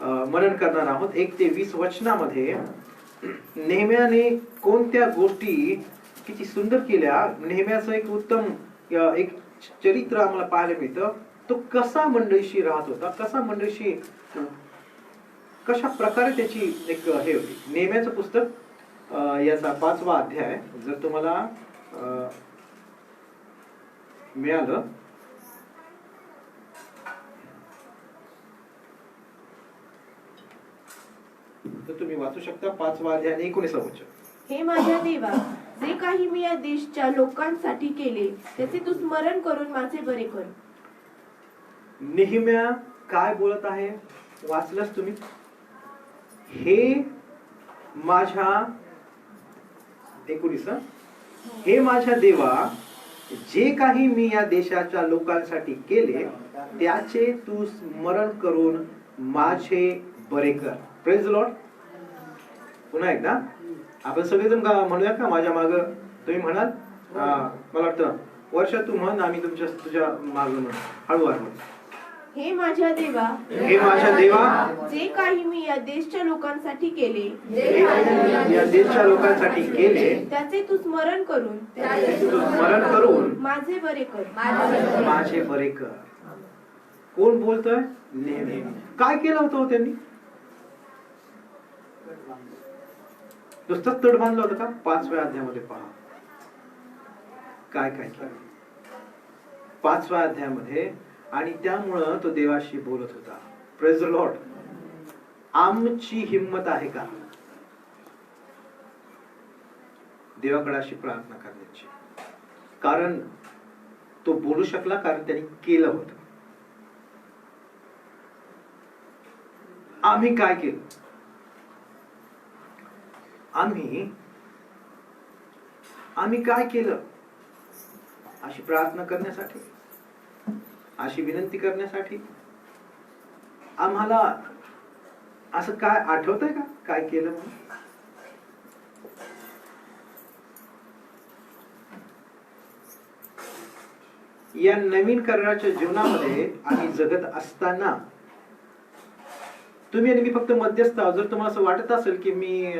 मनन करणार आहोत. 1 ते 20 वचनामध्ये नेहम्याने कोणत्या गोष्टी किती सुंदर केल्या. नेहम्याचं एक उत्तम एक चरित्र आम्हाला पाहायला मिळतं. तो कसा मंडळीशी राहत होता, कसा मंडळीशी, कशा प्रकारे त्याची एक हे होती. नेहम्याचं पुस्तक याचा 5वा अध्याय जर तुम्हाला मिळालं तर तुम्ही वाचू शकता. 5वा अध्याय आणि 19व वचन. हे माझ्या देवा, जे काही मी या देशच्या लोकांसाठी केले त्याचे तू स्मरण करून माझे बरे कर. नेहम्या काय बोलत आहे वाचलंच तुम्ही. हे माझ्या 19, हे माझ्या देवा, जे काही मी या देशाच्या लोकांसाठी केले त्याचे तू स्मरण करून माझे बरे कर. Praise the Lord. पुन्हा एकदा आपण सगळेजण म्हणूया का माझ्या माग. तुम्ही म्हणाल, मला वाटतं वर्षा तू म्हण, आम्ही तुझ्या माग म्हण, हळूवार म्हण. हे माझ्या देवा, हे माझ्या देवा, जे काही मी या देशच्या लोकांसाठी केले या देशच्या लोकांसाठी केले त्याचे तू स्मरण करून तू स्मरण करून माझे बरे कर. माझे बरे कर. कोण बोलतोय? नेहम्या. काय केलं होतं त्यांनी? नुसतं तड बांधलं होतं का? 5व्या अध्यायामध्ये पहा काय काय केलं 5व्या अध्यायामध्ये. आणि त्यामुळं तो देवाशी बोलत होता. Praise the Lord. आमची हिम्मत आहे का देवाकडे अशी प्रार्थना करण्याची? कारण तो बोलू शकला, कारण त्यांनी केलं होतं. आम्ही काय केलं? आम्ही काय केलं? अशी प्रार्थना करण्यासाठी, अशी विनंती करण्यासाठी आम्हाला असं काय आठवतंय का काय केलं म्हणून? या नवीन करण्याच्या जीवनामध्ये आम्ही जगत असताना तुम्ही आणि मी फक्त मध्यस्थ आहोत. जर तुम्हाला असं वाटत असेल की मी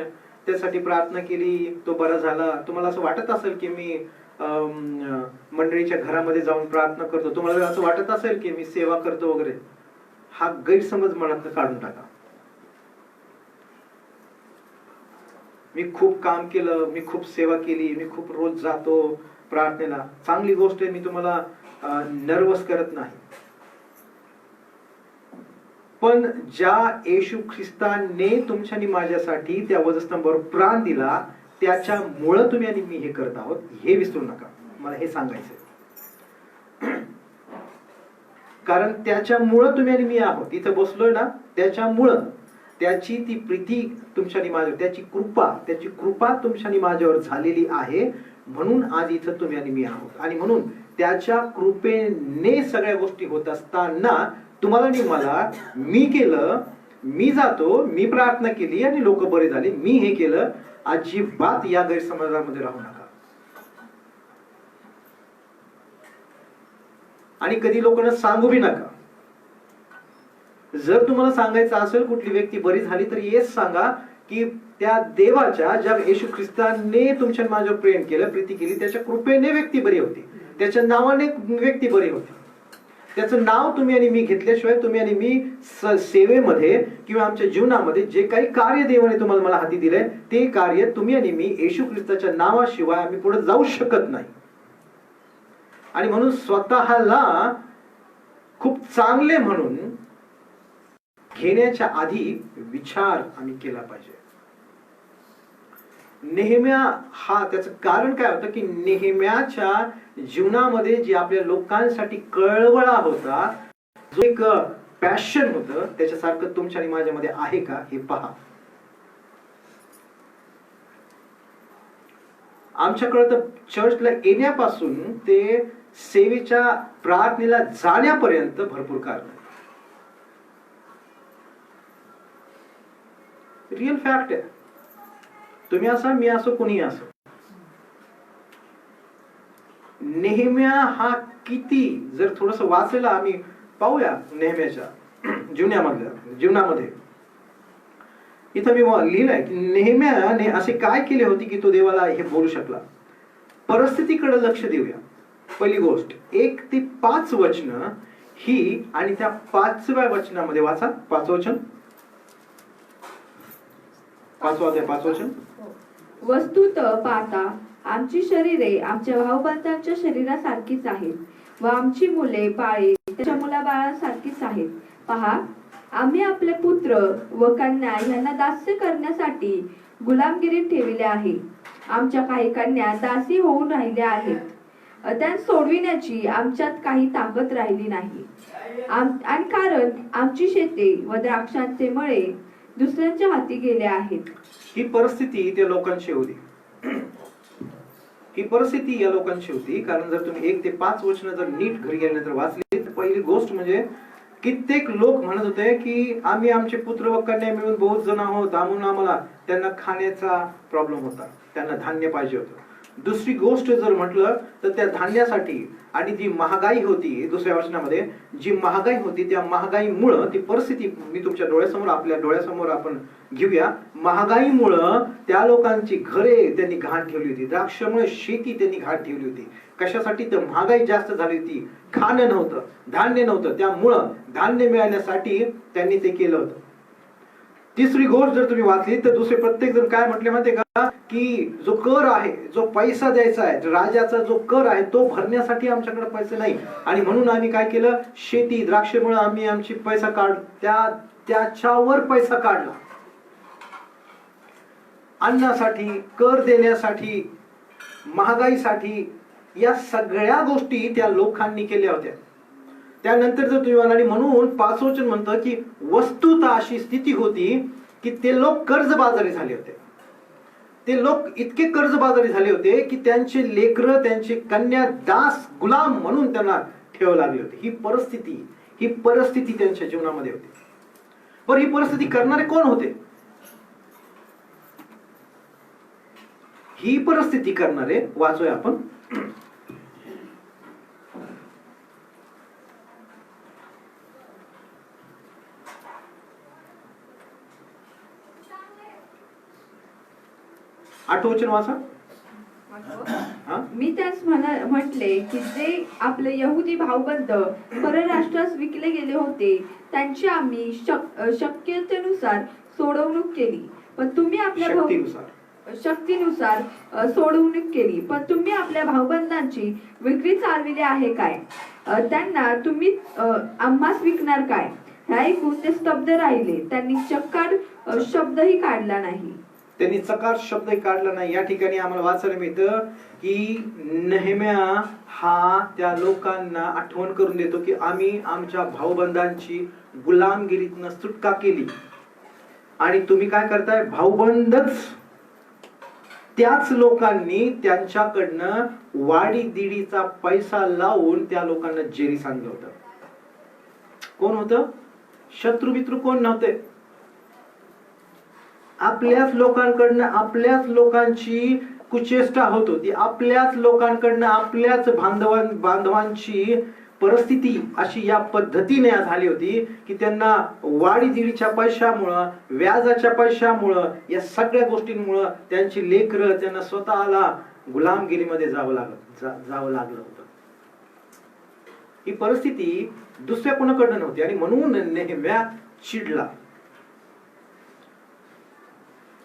त्यासाठी प्रार्थना केली, तो बरा झाला, तुम्हाला असं वाटत असेल की मी मंडळीच्या घरामध्ये जाऊन प्रार्थना करतो, तुम्हाला असं वाटत असेल की मी सेवा करतो वगैरे, हा गैरसमज मनातून काढून टाका. मी खूप काम केलं, मी खूप सेवा केली, मी खूप रोज जातो प्रार्थनेला, चांगली गोष्ट आहे, मी तुम्हाला नर्वस करत नाही. पण ज्या येशू ख्रिस्ताने तुमच्या आणि माझ्यासाठी त्या वधस्तंभावर प्राण दिला, त्याच्यामुळं तुम्ही आणि मी हे करत आहोत, हे विसरू नका. मला हे सांगायचंय. कारण त्याच्यामुळं तुम्ही आणि मी आहोत, इथं बसलोय ना, त्याच्यामुळं त्याची ती प्रीती तुमच्या आणि माझ्यावर, त्याची कृपा तुमच्या आणि माझ्यावर झालेली आहे, म्हणून आज इथं तुम्ही आणि मी आहोत. आणि म्हणून त्याच्या कृपेने सगळ्या गोष्टी होत असताना तुम्हाला आणि मला, मी केलं, मी जातो, मी प्रार्थना केली आणि लोक बरे झाले, मी हे केलं, अजिबात या गैरसमजामध्ये राहू नका. आणि कधी लोकांना सांगू बी नका. जर तुम्हाला सांगायचं असेल कुठली व्यक्ती बरी झाली तर हेच सांगा की त्या देवाच्या, ज्या येशू ख्रिस्ताने तुमच्या माझ्यावर प्रेम केलं, प्रीती केली, त्याच्या कृपेने व्यक्ती बरी होती, त्याच्या नावाने व्यक्ती बरी होती. त्याचं नाव तुम्ही आणि मी घेतल्याशिवाय तुम्ही आणि मी सेवेमध्ये किंवा आमच्या जीवनामध्ये जे काही कार्य देवाने तुम्हाला मला हाती दिलंय, ते कार्य तुम्ही आणि मी येशू ख्रिस्ताच्या नावाशिवाय आम्ही पुढे जाऊ शकत नाही. आणि म्हणून स्वतःला खूप चांगले म्हणून घेण्याच्या आधी विचार आम्ही केला पाहिजे. नेहम्या हा, त्याचं कारण काय होतं की नेहम्याच्या जीवनामध्ये जे आपल्या लोकांसाठी कळवळा होता, जो एक पॅशन होतं, त्याच्यासारखं तुमच्या आणि माझ्यामध्ये आहे का हे पहा. आमच्याकडे तर चर्चला येण्यापासून ते सेवेच्या प्रार्थनेला जाण्यापर्यंत भरपूर कारण आहे. रिअल फॅक्ट आहे. तुम्ही असा, मी असो, कोणी असो, नेहम्या हा किती, जर थोडस वाचलेलं आम्ही पाहूया नेहम्याच्या जीवनामध्ये, इथं मी लिहिलंय की नेहम्याने असे काय केले होते की तो देवाला हे बोलू शकला. परिस्थितीकडे लक्ष देऊया. पहिली गोष्ट 1 ते 5 वचन ही, आणि त्या 5व्या वचनामध्ये वाचा, 5 वचन, 5 वचन. वस्तुत पाहता आमची शरीरे आमच्या भाऊबंधांच्या शरीरासारखीच आहेत व आमची मुले बाळे त्याच्या मुलाबाळांसारखीच आहेत. पहा, आम्ही आपले पुत्र व कन्या यांना दास्य करण्यासाठी गुलामगिरीत ठेविले आहे. आमच्या काही कन्या दासी होऊन राहिल्या आहेत. त्या सोडविण्याची आमच्यात काही ताकद राहिली नाही. आणि कारण आमची शेते व द्राक्षांचे मळे दुसऱ्यांच्या हाती गेले आहेत. ही परिस्थिती त्या लोकांची होती. ही परिस्थिती या लोकांची होती. कारण जर तुम्ही 1 ते 5 वचन जर नीट घरी गेल्यानंतर वाचली तर पहिली गोष्ट म्हणजे कित्येक लोक म्हणत होते की आम्ही आमचे पुत्र व कन्या मिळून बहुत जण आहोत, म्हणून आम्हाला त्यांना खाण्याचा प्रॉब्लेम होता, त्यांना धान्य पाहिजे होतं. दुसरी गोष्ट जर म्हटलं तर त्या धान्यासाठी आणि जी महागाई होती, दुसऱ्या वचनामध्ये जी महागाई होती, त्या महागाईमुळं ती परिस्थिती मी तुमच्या डोळ्यासमोर, आपल्या डोळ्यासमोर आपण घेऊया. महागाईमुळं त्या लोकांची घरे त्यांनी घाण ठेवली होती, द्राक्षामुळे शेती त्यांनी घाण ठेवली होती. कशासाठी? तर महागाई जास्त झाली होती, खाणं नव्हतं, धान्य नव्हतं, त्यामुळं धान्य मिळण्यासाठी त्यांनी ते केलं होतं. तिसरी गोष्ट जर तुम्ही वाचली तर दुसरे प्रत्येक जण काय म्हटले माहितीये का, की जो कर आहे, जो पैसा द्यायचा आहे, राजाचा जो कर आहे, तो भरण्यासाठी आमच्याकडे पैसे नाही, आणि म्हणून आम्ही काय केलं, शेती द्राक्षामुळे आम्ही आमची पैसा त्याच्यावर पैसा काढला. अन्नासाठी, कर देण्यासाठी, महागाईसाठी, या सगळ्या गोष्टी त्या लोकांनी केल्या होत्या. त्यानंतर जर तुम्ही म्हणाली, म्हणून 5 वचन म्हणतं की वस्तुतः अशी स्थिती होती की ते लोक कर्जबाजारी झाले होते. ते लोक इतके कर्जबाजारी झाले होते की त्यांचे लेकरं, त्यांचे कन्या दास, गुलाम म्हणून त्यांना ठेवावे लागले होते. ही परिस्थिती त्यांच्या जीवनामध्ये होती. पण ही परिस्थिती करणारे कोण होते? ही परिस्थिती करणारे वाचूया आपण. आठवचन वाचा. मी त्यास म्हटले की जे आपले यहुदी भाऊबंध परराष्ट्रास विकले गेले होते त्यांची आम्ही शक्यतेनुसार सोडवणूक केली, पण तुम्ही आपल्या शक्तीनुसार सोडवणूक केली, पण तुम्ही आपल्या भाऊबंधांची विक्री चालविली आहे काय? त्यांना तुम्ही आम्हास विकणार काय? हे ऐकून ते स्तब्ध राहिले. त्यांनी चक्कार शब्दही काढला नाही. त्यांनी चकार शब्दही काढला नाही. या ठिकाणी आम्हाला वाचायला मिळतं की नेहेम्या हा त्या लोकांना आठवण करून देतो की आम्ही आमच्या भाऊबंधांची गुलामगिरीतनं सुटका केली आणि तुम्ही काय करताय? भाऊबंधच त्याच लोकांनी त्यांच्याकडनं वाडी दिडीचा पैसा लावून त्या लोकांना जेरी सांगलं होतं. कोण होतं? शत्रू मित्र कोण नव्हते. आपल्याच लोकांकडनं आपल्याच लोकांची कुचेष्टा होत होती. आपल्याच लोकांकडनं आपल्याच बांधवांची परिस्थिती अशी या पद्धतीने झाली होती की त्यांना वाडी दिडीच्या पैशामुळं, व्याजाच्या पैशामुळं, या सगळ्या गोष्टींमुळं त्यांची लेकरं त्यांना स्वतःला गुलामगिरीमध्ये जावं लागलं होतं. ही परिस्थिती दुसऱ्या कोणाकडनं नव्हती आणि म्हणून नेहेम्या चिडला.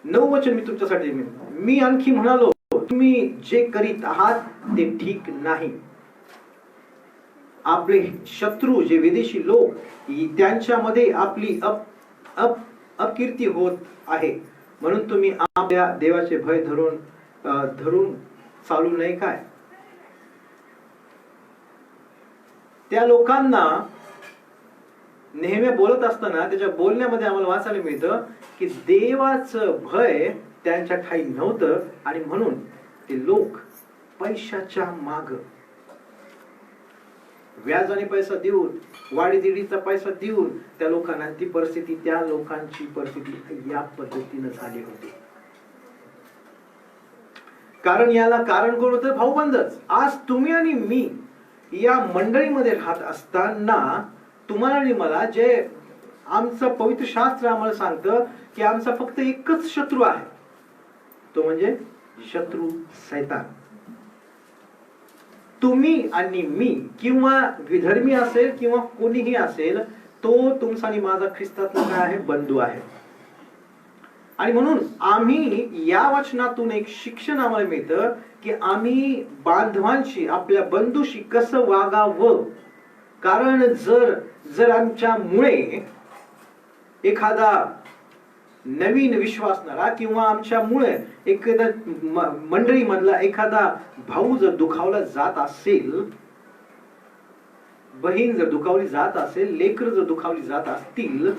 9 वचन मी तुमच्यासाठी मी आणखी म्हणालो, तुम्ही जे करीत आहात ते ठीक नाही. आपले शत्रू जे विदेशी लोक त्यांच्यामध्ये आपली अपकीर्ती होत आहे, म्हणून तुम्ही आपल्या देवाचे भय धरून चालू नये काय? त्या लोकांना नेहमी बोलत असताना त्याच्या बोलण्यामध्ये आम्हाला वाचायला मिळतं की देवाचं भय त्यांच्या ठाई नव्हतं आणि म्हणून ते लोक पैशाच्या माग, व्याजाने पैसा देऊन, वाडीदिडीचा पैसा देऊन त्या लोकांना त्या लोकांची परिस्थिती या पद्धतीने झाली होती. कारण याला कारण कोण होतं? भाऊबंधच. आज तुम्ही आणि मी या मंडळीमध्ये राहत असताना तुम्हाला आणि मला जे आमचं पवित्र शास्त्र आम्हाला सांगतं की आमचा फक्त एकच शत्रू आहे, तो म्हणजे शत्रू सैतान. तुम्ही आणि मी किंवा विधर्मी असेल किंवा कोणीही असेल, तो तुमचा आणि माझा ख्रिस्तातला काय आहे? बंधू आहे. आणि म्हणून आम्ही या वचनातून एक शिक्षण आम्हाला मिळतं की आम्ही बांधवांशी, आपल्या बंधूशी कसं वागावं. कारण जर आमच्यामुळे एखादा नवीन विश्वासणारा किंवा आमच्यामुळे एखादा मंडळी मधला एखादा भाऊ जर दुखावला जात असेल, बहीण जर दुखावली जात असेल, लेकर जर दुखावली जात असतील,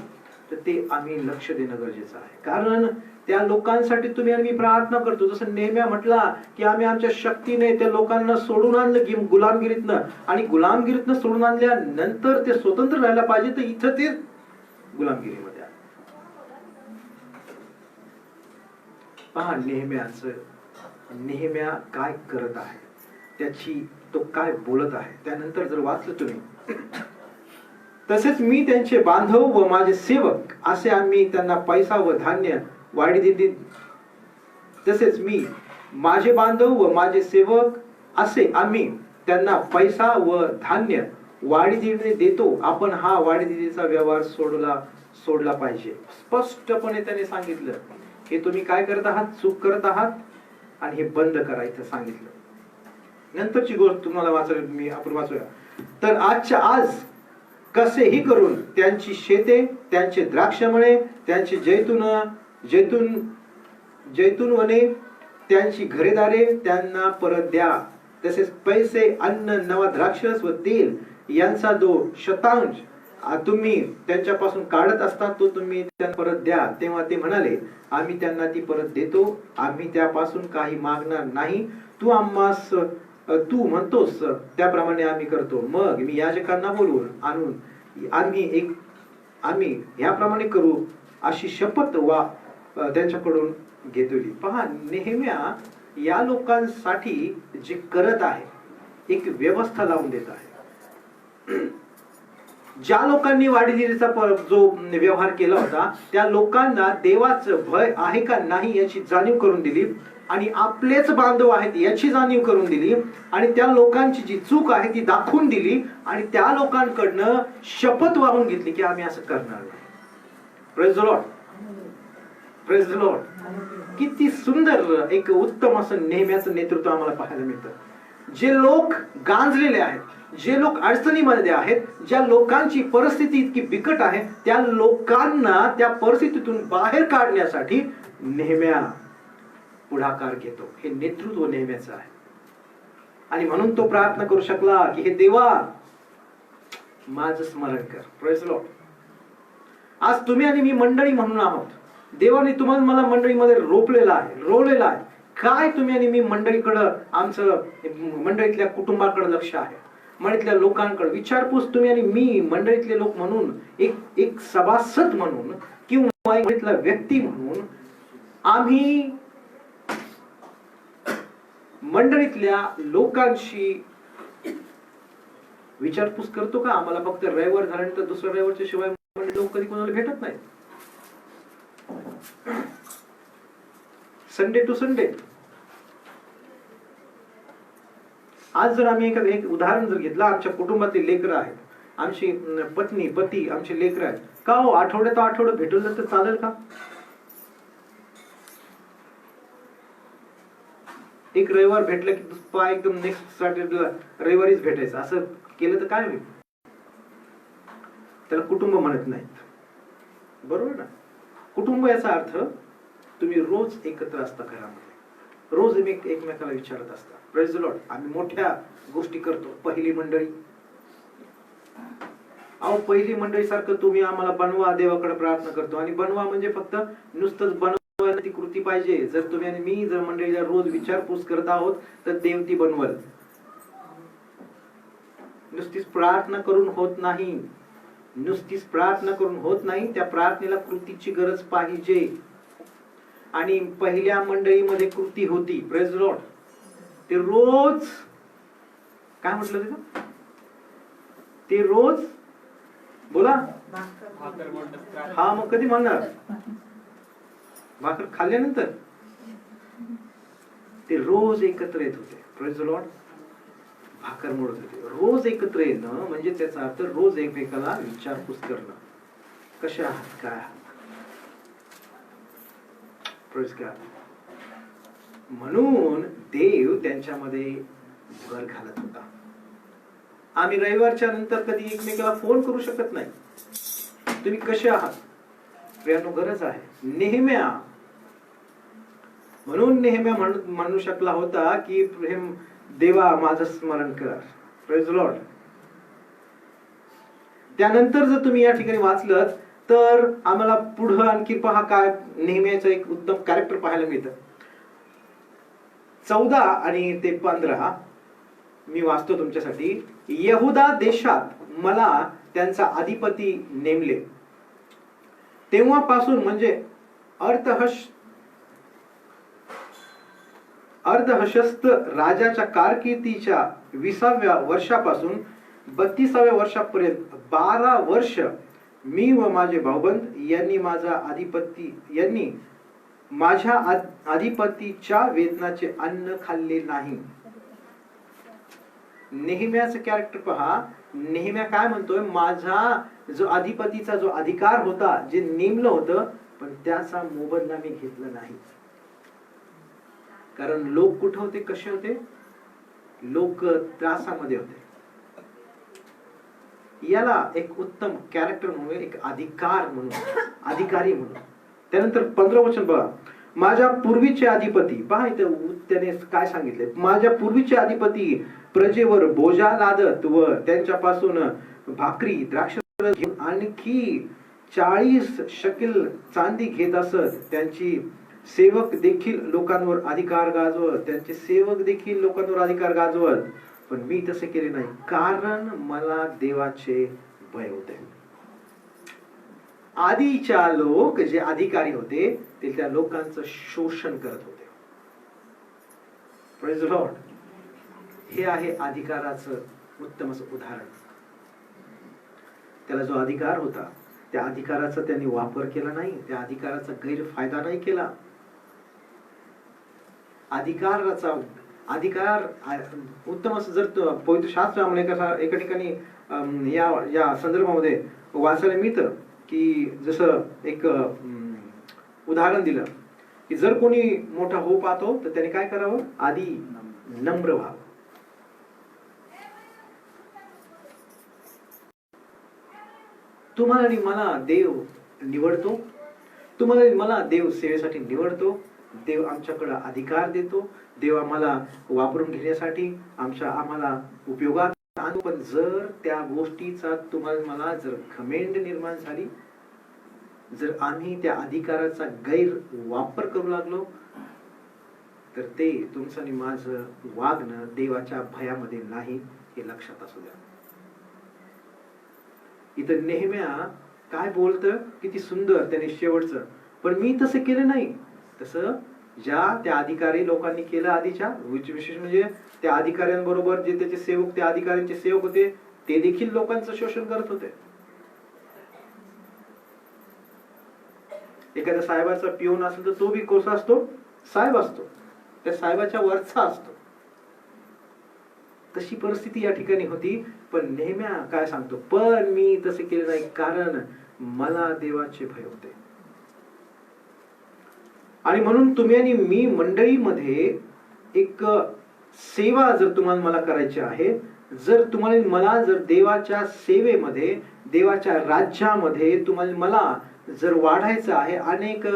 तर ते आम्ही लक्ष देणं गरजेचं आहे. कारण त्या लोकांसाठी तुम्ही आणि मी प्रार्थना करतो. जसं नेहम्या म्हटला की आम्ही आमच्या शक्तीने त्या लोकांना सोडून आणलं गुलामगिरीतनं, आणि गुलामगिरीतनं सोडून आणल्यानंतर ते स्वतंत्र राहायला पाहिजे, तर इथं ते गुलामगिरीमध्ये आहे. पहा नेहम्या काय करत आहे, तो काय बोलत आहे. त्यानंतर जर वाचलं तुम्ही, तसेच मी त्यांचे बांधव व माझे सेवक असे आम्ही त्यांना पैसा व धान्य वाढीदिडी, तसेच मी माझे बांधव व माझे सेवक असे आम्ही त्यांना पैसा व धान्य वाढीदिडी देतो. आपण हा वाढीदिडीचा व्यवहार सोडला पाहिजे. स्पष्टपणे त्याने सांगितलं हे तुम्ही काय करत आहात, चूक करत आहात आणि हे बंद करायचं सांगितलं. नंतरची गोष्ट तुम्हाला आपण वाचूया. तर आजच्या आज कसेही करून त्यांची शेते, त्यांचे द्राक्षमळे, त्यांचे जैतून वने, त्यांची घरेदारे त्यांना परत द्या. तसेच पैसे, अन्न, नवा द्राक्षरस व तेल यांचा 2% तुम्ही त्यांच्यापासून काढत असता तो तुम्ही त्यांना परत द्या. तेव्हा ते म्हणाले, आम्ही त्यांना ती परत देतो, आम्ही त्यापासून काही मागणार नाही. तू म्हणतोस त्याप्रमाणे आम्ही करतो. मग मी याजकांना बोलवून आणून आम्ही याप्रमाणे करू अशी शपथ त्यांच्याकडून घेतली. पहा, नेहम्या या लोकांसाठी जे करत आहे, एक व्यवस्था लावून देत आहे. ज्या लोकांनी वाढीदिडीचा जो व्यवहार केला होता, त्या लोकांना देवाचं भय आहे का नाही याची जाणीव करून दिली, आणि आपलेच बांधव आहेत याची जाणीव करून दिली, आणि त्या लोकांची जी चूक आहे ती दाखवून दिली, आणि त्या लोकांकडनं शपथ वाहून घेतली की आम्ही असं करणार नाही. Praise the Lord, praise the Lord. किती सुंदर एक उत्तम असं नेहम्याचं नेतृत्व आम्हाला पाहायला मिळतं. जे लोक गांजलेले आहेत, जे लोक अडचणीमध्ये आहेत, ज्या लोकांची परिस्थिती इतकी बिकट आहे, त्या लोकांना त्या परिस्थितीतून बाहेर काढण्यासाठी नेहम्या पुढाकार घेतो. हे नेतृत्व नेहम्याचं आहे. आणि म्हणून तो प्रार्थना करू शकला की हे देवा माझं स्मरण कर. Praise the Lord. आज तुम्ही आणि मी मंडळी म्हणून आहोत. देवाने तुम्हाला मला मंडळीमध्ये रोवलेलं आहे. काय तुम्ही आणि मी मंडळीकडं, आमचं मंडळीतल्या कुटुंबाकडे लक्ष आहे, मंडळीतल्या लोकांकडे विचारपूस तुम्ही आणि मी मंडळीतले लोक म्हणून, एक सभासद म्हणून किंवा एक मंडळीतला व्यक्ती म्हणून आम्ही मंडळीतल्या लोकांशी विचारपूस करतो का? आम्हाला फक्त रविवार झाल्यानंतर दुसऱ्या रविवारच्या शिवाय लोक कधी कोणाला भेटत नाही. Sunday to Sunday. आज जर आम्ही एक उदाहरण जर घेतलं, आमच्या कुटुंबातील लेकरं आहेत, आमची पत्नी पती आमचे लेकरं आहेत, का हो आठवड्यात आठवडं भेटलं तर चालेल का? एक रविवार भेटलं की एकदम नेक्स्ट सॅटर्डेला रविवारीच भेटायचं, असं केलं तर काय होईल? त्याला कुटुंब म्हणत नाहीत. बरोबर ना? कुटुंब याचा अर्थ तुम्ही रोज एकत्र असता घरामध्ये, रोज एकमेकाला विचारत असता. Praise the Lord. आम्ही मोठ्या गोष्टी करतो. पहिली मंडळी, अहो पहिली मंडळी सारखं तुम्ही आम्हाला बनवा, देवाकडे प्रार्थना करतो. आणि बनवा म्हणजे फक्त नुसतंच बनवायला ती कृती पाहिजे. जर तुम्ही आणि मी जर मंडळीला रोज विचारपूस करत आहोत तर देव ती बनवल. नुसतीच प्रार्थना करून होत नाही. नुसतीच प्रार्थना करून होत नाही. त्या प्रार्थनेला कृतीची गरज पाहिजे. आणि पहिल्या मंडळीमध्ये कृती होती. Praise the Lord. ते रोज काय म्हटलं तिथं? ते रोज बोला. हा मग कधी म्हणणार? भाकर खाल्ल्यानंतर. ते रोज एकत्र येत होते. Praise the Lord. भाकर मोडत होते. रोज एकत्र येणं म्हणजे त्याचा अर्थ रोज एकमेकाला विचारपूस करणं. कशा आहात, काय आहात? Praise God. म्हणून देव त्यांच्यामध्ये भर घालत होता. आम्ही रविवारच्या नंतर कधी एकमेकाला फोन करू शकत नाही. तुम्ही कसे आहात? प्रियानो गरज आहे. नेहम्या म्हणून नेहम्या म्हणू शकला होता की प्रेम देवा माझं स्मरण कर. Praise Lord. त्यानंतर जर तुम्ही या ठिकाणी वाचलं तर आम्हाला पुढं आणखी पहा काय नेहम्याचं एक उत्तम कॅरेक्टर पाहायला मिळतं. 14 आणि ते 15 मी वाचतो तुमच्यासाठी. यहुदा देशात मला त्यांचा अधिपती नेमले. तेव्हापासून म्हणजे अर्धहशस्त राजाच्या कारकिर्दीच्या 20व्या वर्षापासून 32व्या वर्षापर्यंत 12 वर्ष मी व माझे भाऊबंद यांनी माझ्या अधिपतीच्या वेतनाचे अन्न खाल्ले नाही. नेहम्याचं कॅरेक्टर पहा. नेहम्या काय म्हणतोय? माझा जो अधिपतीचा जो अधिकार होता, जे नेमलं होतं, पण त्याचा मोबदला मी घेतला नाही. कारण लोक कुठे होते? कसे होते? लोक त्रासामध्ये होते. याला एक उत्तम कॅरेक्टर म्हणून, एक अधिकार म्हणून, अधिकारी म्हणून. त्यानंतर 15 वचन बघा. माझ्या पूर्वीचे अधिपती, पहा इथे त्याने काय सांगितले. माझ्या पूर्वीचे अधिपती प्रजेवर बोजा लादत व त्यांच्यापासून भाकरी द्राक्ष घेऊन आणखी 40 शकेल चांदी घेत असत. त्यांची सेवक देखील लोकांवर अधिकार गाजवत. पण मी तसे केले नाही, कारण मला देवाचे भय होते. आधीच्या लोक जे अधिकारी होते ते त्या लोकांचं शोषण करत होते. Praise the Lord. हे आहे अधिकाराचं उत्तम असं उदाहरण. त्याला जो अधिकार होता त्या अधिकाराचा त्यांनी वापर केला नाही. त्या अधिकाराचा गैरफायदा नाही केला. अधिकार उत्तम असं जर पवित्र शास्त्र आम्हाला एका ठिकाणी या संदर्भामध्ये वाचायला मिळतं की जसं एक उदाहरण दिलं की जर कोणी मोठा हो पाहतो तर त्याने काय करावं? आधी नम्र व्हावं. तुम्हाला आणि मला देव निवडतो, तुम्हाला आणि मला देव सेवेसाठी निवडतो, देव आमच्याकडे अधिकार देतो, देव आम्हाला वापरून घेण्यासाठी आम्हाला उपयोगात आणतो. पण जर त्या गोष्टीचा तुम्हाला मला जर घमेंड निर्माण झाली, जर आम्ही त्या अधिकाराचा गैरवापर करू लागलो, तर ते तुमचं आणि माझं वागणं देवाच्या भयामध्ये नाही, हे लक्षात असू द्या. इथं नेहम्या काय बोलतं, किती सुंदर त्याने शेवटचं, पण मी तसं केलं नाही तसं ज्या त्या अधिकारी लोकांनी केलं आधीच्या, विशेष म्हणजे त्या अधिकाऱ्यांबरोबर जे त्याचे सेवक, त्या अधिकाऱ्यांचे सेवक होते, ते देखील लोकांचं शोषण करत होते. एखाद्या साहेबाचा पिऊन असेल तर तो बी कोसा असतो, साहेब असतो, त्या साहेबाच्या वरचा असतो. तशी परिस्थिती या ठिकाणी होती. पण नेहम्या काय सांगतो, पण मी तसे केले नाही कारण मला देवाचे भय होते. आणि म्हणून तुम्ही आणि मी मंडळीमध्ये एक सेवा जर तुम्हाला मला करायची आहे, जर तुम्हाला मला जर देवाच्या सेवेमध्ये, देवाच्या राज्यामध्ये तुम्हाला मला जर वाढायचं आहे, अनेक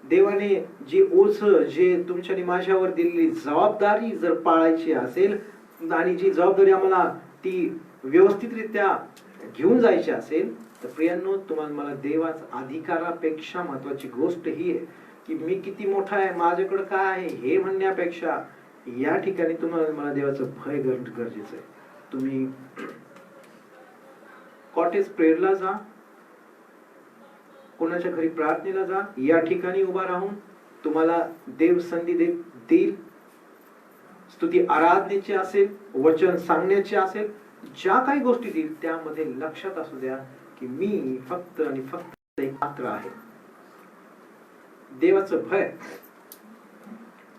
देवाने जी ओझ, जे तुमच्या आणि माझ्यावर दिलेली जबाबदारी जर पाळायची असेल आणि जी जबाबदारी आम्हाला ती व्यवस्थितरित्या घेऊन जायची असेल, तर प्रियांनो, तुम्हाला मला देवाचा अधिकारापेक्षा महत्वाची गोष्ट ही आहे की मी किती मोठा आहे, माझ्याकडे काय आहे हे म्हणण्यापेक्षा या ठिकाणी तुम्हाला मला देवाचं भय गरजेचं आहे. तुम्ही कॉटेज प्रेयरला जा, कोणाच्या घरी प्रार्थनेला जा, या ठिकाणी उभा राहून तुम्हाला देव संधी देईल. स्तुती आराधनेची असेल, वचन सांगण्याची असेल, ज्या काही गोष्टी देईल त्यामध्ये लक्षात असू द्या की मी फक्त आणि फक्त एक पात्र आहे. देवाचं भय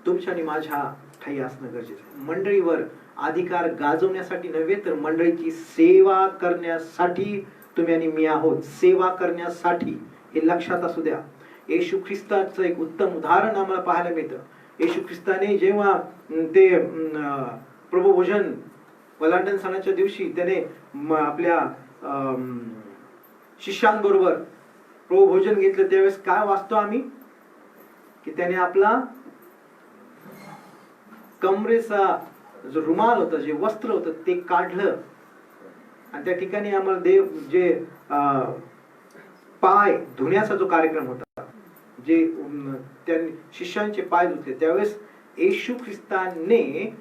तुमच्या आणि माझ्या ठाई असणं गरजेचं आहे. मंडळीवर अधिकार गाजवण्यासाठी नव्हे, तर मंडळीची सेवा करण्यासाठी तुम्ही आणि मी आहोत. सेवा करण्यासाठी, हे लक्षात असू द्या. येशू ख्रिस्ताचं एक उत्तम उदाहरण आम्हाला पाहायला मिळतं. येशू ख्रिस्ताने जेव्हा ते प्रभुभोजन वलांडण सणाच्या दिवशी त्याने आपल्या शिष्यांबरोबर प्रभुभोजन घेतलं, त्यावेळेस काय वाचतो आम्ही की त्याने आपला कमरेचा जो रुमाल होता, जे वस्त्र होतं ते काढलं आणि त्या ठिकाणी आम्हाला देव जे पाय धुण्याचा जो कार्यक्रम होता, जे त्यांनी शिष्यांचे पाय धुतले, त्यावेळेस येशू ख्रिस्ताने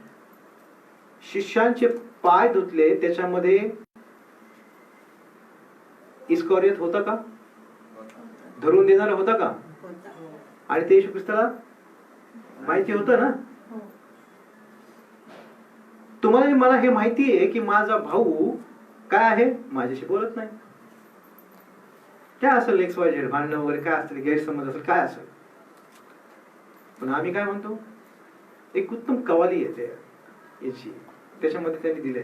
शिष्यांचे पाय धुतले. त्याच्यामध्ये इस्करियोत होता का? धरून देणारा होता का? आणि ते येशू ख्रिस्ताला माहिती होतं ना. तुम्हाला मला हे माहिती आहे की माझा भाऊ काय आहे, माझ्याशी बोलत नाही. काय असेल एक्स वाय झेड, भांडणं वगैरे काय असतील, गैरसमज असेल, काय असेल, पण आम्ही काय म्हणतो, एक उत्तम कवाली येते याची, त्याच्यामध्ये त्यांनी दिलंय.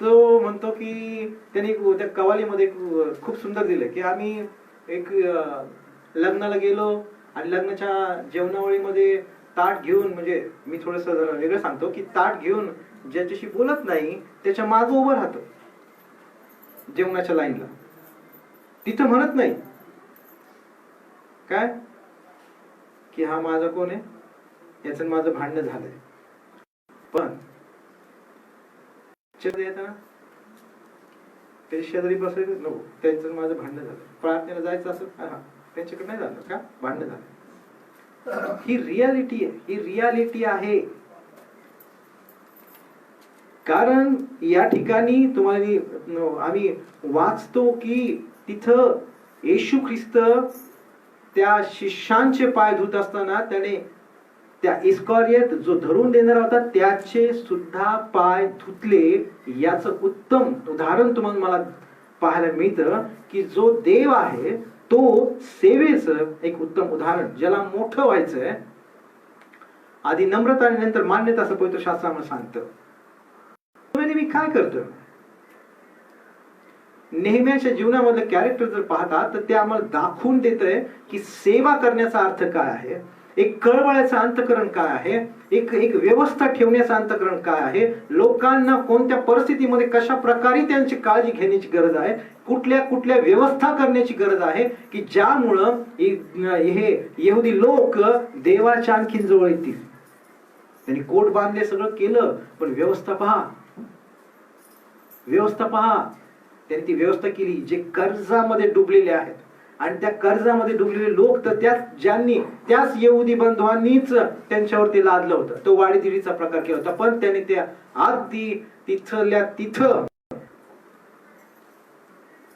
तो म्हणतो की त्यांनी त्या कवालीमध्ये खूप सुंदर दिलंय की आम्ही एक लग्नाला गेलो आणि लग्नाच्या जेवणावळीमध्ये ताट घेऊन, म्हणजे मी थोडस जरा वेगळं सांगतो की ताट घेऊन ज्याच्याशी बोलत नाही त्याच्या मागे उभं राहतो जेवणाच्या लाईनला. तिथं म्हणत नाही काय की हा माझा कोण आहे, याचं माझं भांडण झालंय. पण येताना ते शेजारी बसायचं नको, त्यांचं माझं भांडण झालं. प्रार्थनेला जायचं असं, हा त्यांच्याकडे नाही झालं का, भांडण झालं. ही रियालिटी आहे, ही रियालिटी आहे. कारण या ठिकाणी तुम्हाला आम्ही वाचतो की तिथं येशू ख्रिस्त त्या शिष्यांचे पाय धुत असताना त्याने त्या इस्करियोत जो धरून देणारा होता त्याचे सुद्धा पाय धुतले. याचं उत्तम उदाहरण तुम्हाला मला पाहायला मिळतं की जो देव आहे तो सेवेचं एक उत्तम उदाहरण, ज्याला मोठं व्हायचंय आधी नम्रता आणि नंतर मान्यता, असं पवित्र शास्त्र आम्हाला सांगतं. मी काय करतो, नेहम्याच्या जीवनामधलं कॅरेक्टर जर पाहता तर ते आम्हाला दाखवून देतंय की सेवा करण्याचा अर्थ काय आहे. एक कळवळ्याचं अंतकरण काय आहे, एक एक व्यवस्था ठेवण्याचं अंतकरण काय आहे, लोकांना कोणत्या परिस्थितीमध्ये कशा प्रकारे त्यांची काळजी घेण्याची गरज आहे, कुठल्या कुठल्या व्यवस्था करण्याची गरज आहे की ज्यामुळं हे यहुदी लोक देवाच्या आणखीन जवळ येतील. त्यांनी कोट बांधले, सगळं केलं, पण व्यवस्था पहा, व्यवस्था पहा. त्यांनी ती व्यवस्था केली जे कर्जामध्ये डुबलेले आहेत. आणि त्या कर्जामध्ये डुबलेले लोक तर त्याच यहुदी बंधवांनीच त्यांच्यावरती लादलं होतं. तो वाडीदिडीचा प्रकार केला होता, पण त्याने त्या अगदी तिथल्या तिथं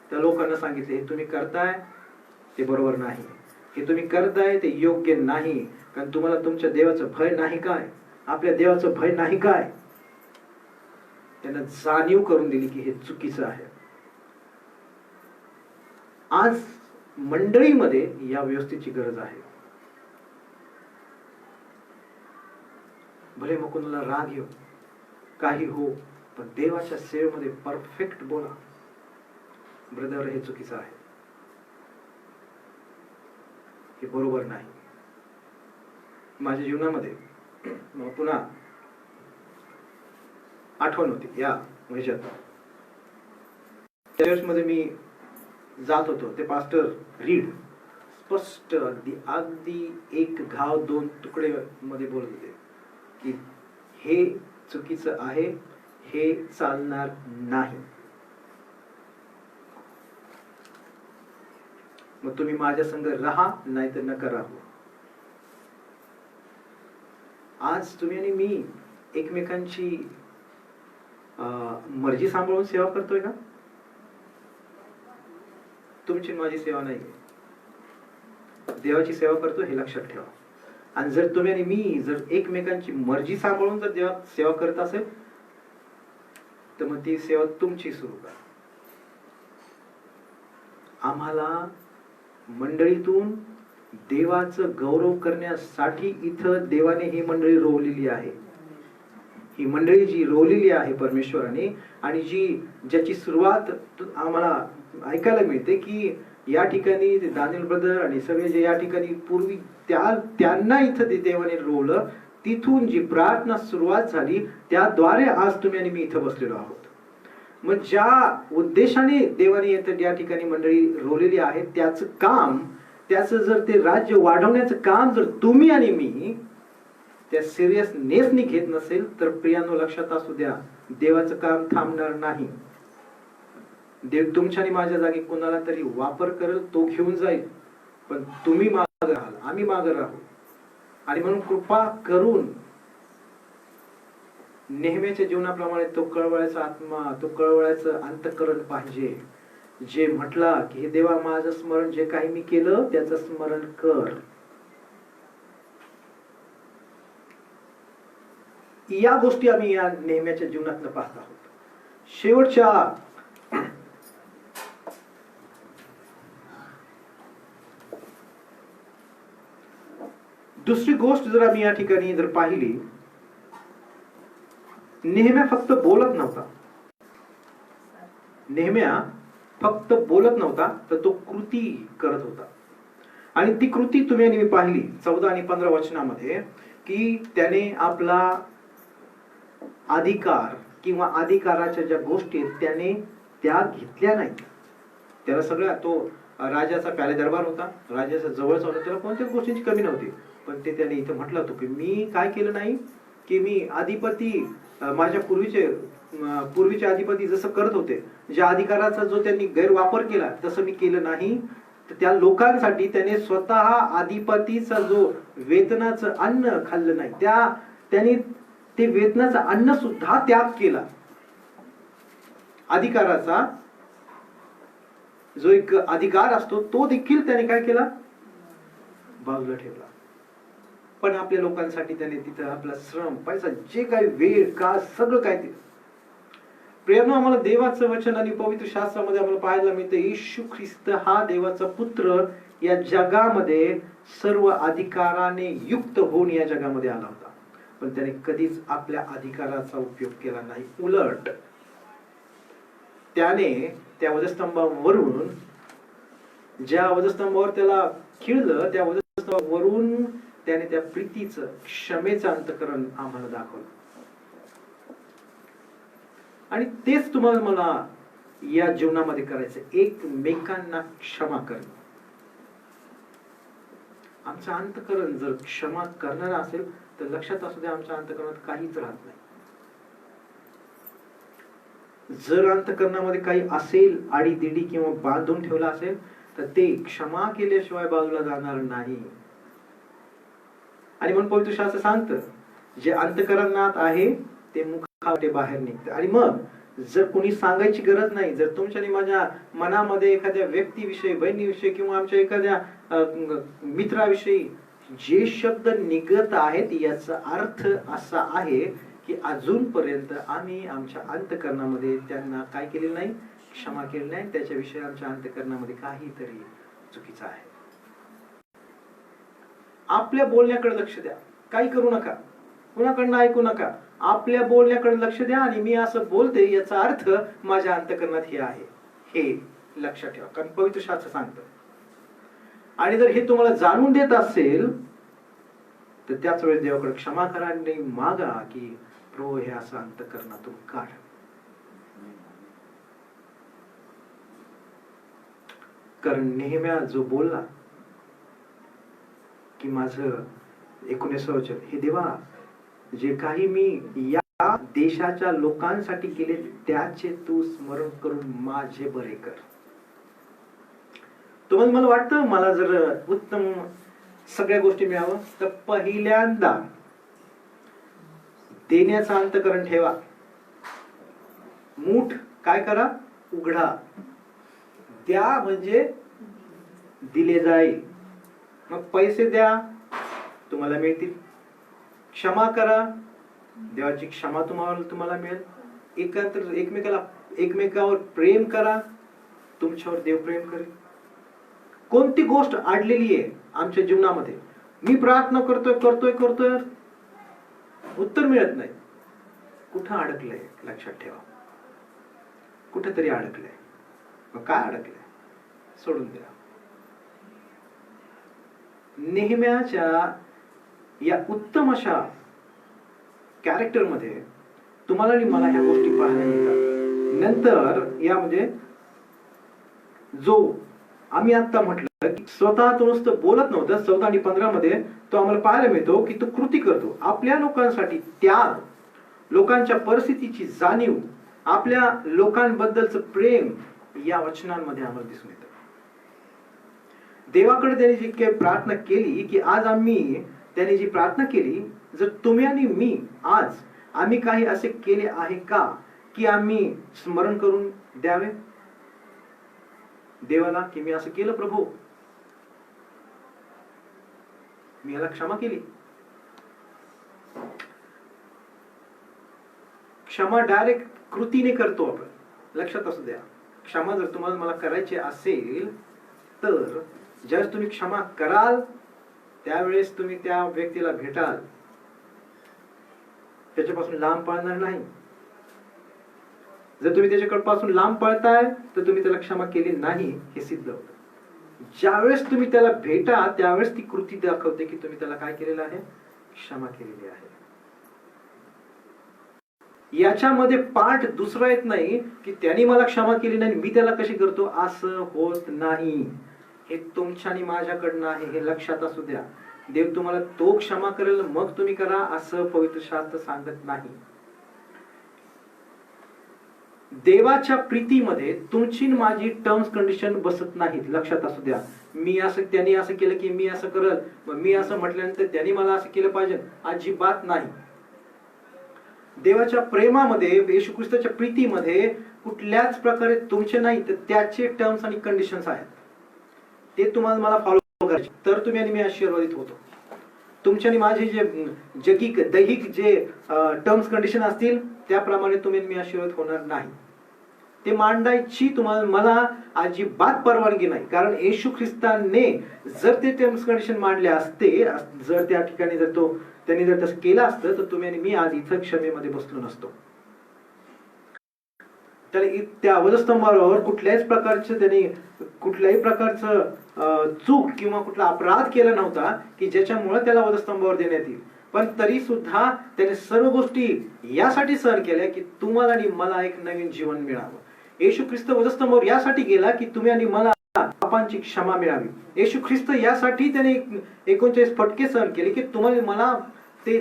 त्या लोकांना सांगितले, हे तुम्ही करताय ते बरोबर नाही, हे तुम्ही करताय ते योग्य नाही, कारण तुम्हाला तुमच्या देवाचं भय नाही काय, आपल्या देवाचं भय नाही काय. त्यांना जाणीव करून दिली की हे चुकीचं आहे. आज मंडळीमध्ये या व्यवस्थेची गरज आहे. भले मग कोणाला राग येऊ, काही हो, पण देवाच्या सेवेमध्ये परफेक्ट बोला, ब्रदर हे चुकीचं आहे, हे बरोबर नाही. माझ्या जीवनामध्ये मला पुन्हा आठवण होती या ह्याच्यात. चर्चमध्ये मी जात होतो, ते पास्टर रीड स्पष्ट अगदी एक घाव दोन तुकडे मध्ये बोलत होते की हे चुकीचं आहे, हे चालणार नाही. मग तुम्ही माझ्या संग राहा, नाही तर नका राहू. आज तुम्ही आणि मी एकमेकांची मर्जी सांभाळून सेवा करतोय का? तुमची माझी सेवा नाही, देवाची सेवा करतो हे लक्षात ठेवा. आणि जर तुम्ही आणि मी जर एकमेकांची मर्जी सांभाळून जर देवा सेवा करत असेल तर मग ती सेवा तुमची सुरू करा. आम्हाला मंडळीतून देवाचं गौरव करण्यासाठी इथं देवाने ही मंडळी रोवलेली आहे. ही मंडळी जी रोवलेली आहे परमेश्वराने, आणि ज्याची सुरुवात आम्हाला ऐकायला मिळते की या ठिकाणी दानियल ब्रदर आणि सगळे जे या ठिकाणी पूर्वी त्यांना इथं ते देवाने रोवलं, तिथून जी प्रार्थना सुरुवात झाली त्याद्वारे आज तुम्ही आणि मी इथं बसलेलो आहोत. मग ज्या उद्देशाने देवाने या ठिकाणी मंडळी रोवलेली आहे त्याचं काम, त्याचं जर ते राज्य वाढवण्याचं काम जर तुम्ही आणि मी त्या सिरियसनेसनी घेत नसेल तर प्रियांनो लक्षात असू द्या, देवाचं काम थांबणार नाही. देव तुमच्या आणि माझ्या जागी कोणाला तरी वापर करेल, तो घेऊन जाईल, पण तुम्ही मागे राहाल, आम्ही मागे राहू. आणि म्हणून कृपा करून नेहमीच्या जीवनाप्रमाणे तो कळवळ्याचा आत्मा, तो कळवळ्याचं अंतःकरण पाहिजे, जे म्हटला की हे देवा माझं स्मरण जे काही मी केलं त्याचं स्मरण कर. या गोष्टी आम्ही या नेहमीच्या जीवनात पाहत आहोत. शेवटच्या दुसरी गोष्ट जर आम्ही या ठिकाणी जर पाहिली, नेहम्या फक्त बोलत नव्हता, नेहम्या फक्त बोलत नव्हता तर तो कृती करत होता. आणि ती कृती तुम्ही आणि मी पाहिली 14 आणि 15 वचनामध्ये की त्याने आपला अधिकार किंवा अधिकाराच्या ज्या गोष्टी आहेत त्याने त्या घेतल्या नाहीत. त्याला सगळ्या, तो राजाचा प्याले दरबार होता, राजाचा जवळचा होता, त्याला कोणत्याच गोष्टींची कमी नव्हती. पण ते त्याने इथं म्हटलं होतं की मी काय केलं नाही की मी अधिपती, माझ्या पूर्वीचे अधिपती जसं करत होते, ज्या अधिकाराचा जो त्यांनी गैरवापर केला तसं मी केलं नाही. तर त्या लोकांसाठी त्याने स्वतः अधिपतीचा जो वेतनाचं अन्न खाल्लं नाही, त्याने ते वेतनाचं अन्न सुद्धा त्याग केला. अधिकाराचा जो एक अधिकार असतो तो देखील त्याने काय केला, बाजूला ठेवला. पण आपल्या लोकांसाठी त्याने तिथं आपला श्रम, पैसा, जे काही वेळ, काळ, सगळं काय दिलं. प्रियांनो, आम्हाला देवाचं वचन आणि पवित्र शास्त्रामध्ये आम्हाला पाहायला मिळतं येशू ख्रिस्त हा देवाचा पुत्र या जगामध्ये सर्व अधिकाराने युक्त होऊन या जगामध्ये आला होता. पण त्याने कधीच आपल्या अधिकाराचा उपयोग केला नाही. उलट त्याने त्या वधस्तंभावरून, ज्या वधस्तंभावर त्याला खिळलं, त्या वधस्तंभावरून त्याने त्या प्रीतीचं क्षमेचं अंतकरण आम्हाला दाखवलं. आणि तेच तुम्हाला मला या जीवनामध्ये करायचं, एकमेकांना क्षमा करणं. आमचं अंतकरण जर क्षमा करणार असेल तर लक्षात असू द्या, आमच्या अंतकरणात काहीच राहत नाही. जर अंतकरणामध्ये काही असेल, आडीदिडी किंवा बांधून ठेवला असेल, तर ते क्षमा केल्याशिवाय बाजूला जाणार नाही. आणि म्हणून पवित्र शास्त्र सांगतं, जे अंतकरणात आहे ते मुखावाटे बाहेर निघतं. आणि मग जर कोणी सांगायची गरज नाही, जर तुमच्या आणि माझ्या मनामध्ये एखाद्या व्यक्तीविषयी, बहिणीविषयी किंवा आमच्या एखाद्या मित्राविषयी जे शब्द निघत आहेत, याचा अर्थ असा आहे की अजूनपर्यंत आम्ही आमच्या अंतकरणामध्ये त्यांना काय केलेलं नाही, क्षमा केली नाही. त्याच्याविषयी आमच्या अंतकरणामध्ये काहीतरी चुकीचं आहे. आपल्या बोलण्याकडे लक्ष द्या, काही करू नका, कुणाकडनं ऐकू नका. आपल्या बोलण्याकडे लक्ष द्या. आणि मी असं बोलते याचा अर्थ माझ्या अंतकरणात हे आहे, हे लक्षात ठेवा, कारण पवित्र शास्त्र सांगतं. आणि जर हे तुम्हाला जाणून देत असेल तर त्याच वेळेस देवाकडे क्षमा करा आणि मागा की प्रभू हे असं अंतकरणातून काढ. कारण नेहम्या जो बोलला की माझं 19 वचन, हे देवा, जे काही मी या देशाच्या लोकांसाठी केले त्याचे तू स्मरण करून माझे बरे कर. तुम्हाला मला वाटतं, मला जर उत्तम सगळ्या गोष्टी मिळावं तर पहिल्यांदा देण्याचं अंतकरण ठेवा. मूठ काय करा, उघडा. द्या म्हणजे दिले जाईल. मग पैसे द्या, तुम्हाला मिळतील. क्षमा करा, देवाची क्षमा तुम्हाला मिळेल. एकमेकावर प्रेम करा, तुमच्यावर देव प्रेम करेल. कोणती गोष्ट अडलेली आहे आमच्या जीवनामध्ये, मी प्रार्थना करतोय, उत्तर मिळत नाही, कुठं अडकलंय लक्षात ठेवा. कुठेतरी अडकलंय. मग काय अडकलंय, सोडून द्या. नेहम्याच्या या उत्तम अशा कॅरेक्टर मध्ये तुम्हाला आणि मला ह्या गोष्टी पाहायला मिळतात. नंतर यामध्ये जो आम्ही आता म्हटलं की स्वतः तो नुसतं बोलत नव्हतं, 14 आणि 15 मध्ये तो आम्हाला पाहायला मिळतो की तो कृती करतो. आपल्या लोकांसाठी त्याग, लोकांच्या परिस्थितीची जाणीव, आपल्या लोकांबद्दलचं प्रेम या वचनांमध्ये आम्हाला दिसून येतं. देवाकडे त्याने जी काही प्रार्थना केली की आज त्याने जी प्रार्थना केली, जर तुम्ही आणि मी आज आम्ही काही असे केले आहे का की आम्ही स्मरण करून द्यावे देवाला की मी असं केलं प्रभू, मी याला क्षमा केली. क्षमा डायरेक्ट कृतीने करतो आपण, लक्षात असू द्या. क्षमा जर तुम्हाला मला करायची असेल तर ज्यावेळेस तुम्ही क्षमा कराल त्यावेळेस तुम्ही त्या व्यक्तीला भेटाल, त्याच्यापासून लांब पळणार नाही. जर तुम्ही त्याच्याकडपासून लांब पळताय तर तुम्ही त्याला क्षमा केली नाही हे सिद्ध होतं. ज्यावेळेस तुम्ही त्याला भेटा त्यावेळेस ती कृती दाखवते की तुम्ही त्याला काय केलेलं आहे, क्षमा केलेली आहे. याच्यामध्ये पार्ट दुसरा येत नाही की त्यांनी मला क्षमा केली नाही मी त्याला कशी करतो, असं होत नाही. हे तुमच्या आणि माझ्याकडनं आहे, हे लक्षात असू द्या. देव तुम्हाला तो क्षमा करेल मग तुम्ही करा असं पवित्र शास्त्र सांगत नाही. देवाच्या प्रीतीमध्ये तुमची माझी टर्म्स कंडिशन बसत नाहीत, लक्षात असू द्या. त्यांनी असं केलं की मी असं करल, मग मी असं म्हटल्यानंतर त्यांनी मला असं केलं पाहिजे, अजिबात नाही. देवाच्या प्रेमामध्ये, येशू ख्रिस्ताच्या प्रीतीमध्ये कुठल्याच प्रकारे तुमचे नाही तर त्याचे टर्म्स आणि कंडिशन्स आहेत. ते तुम्हाला मला फॉलो करायचे तर तुम्ही आणि मी आशीर्वादित होतो. तुमच्या आणि माझे जे दैहिक जे टर्म्स कंडिशन असतील त्याप्रमाणे तुम्ही आणि मी आशीर्वादित होणार नाही. ते मांडायची तुम्हाला मला अजिबात परवानगी नाही. कारण येशू ख्रिस्ताने जर ते टर्म्स कंडिशन मांडले असते, जर त्या ठिकाणी त्यांनी जर तसं केलं असतं तर तुम्ही आणि मी आज इथं क्षमेमध्ये बसलो नसतो. त्याला त्या वधस्तंभावर कुठल्याच प्रकारचं त्याने कुठल्याही प्रकारचं चूक किंवा कुठला अपराध केला नव्हता की ज्याच्यामुळे त्याला वधस्तंभावर देण्यात येईल. पण तरी सुद्धा त्याने सर्व गोष्टी यासाठी सहन केल्या की तुम्हाला आणि मला एक नवीन जीवन मिळावं. येशू ख्रिस्त वधस्तंभावर यासाठी गेला की तुम्ही आणि मला पापांची क्षमा मिळावी. येशू ख्रिस्त यासाठी त्याने 39 फटके सहन केले की तुम्हाला मला ते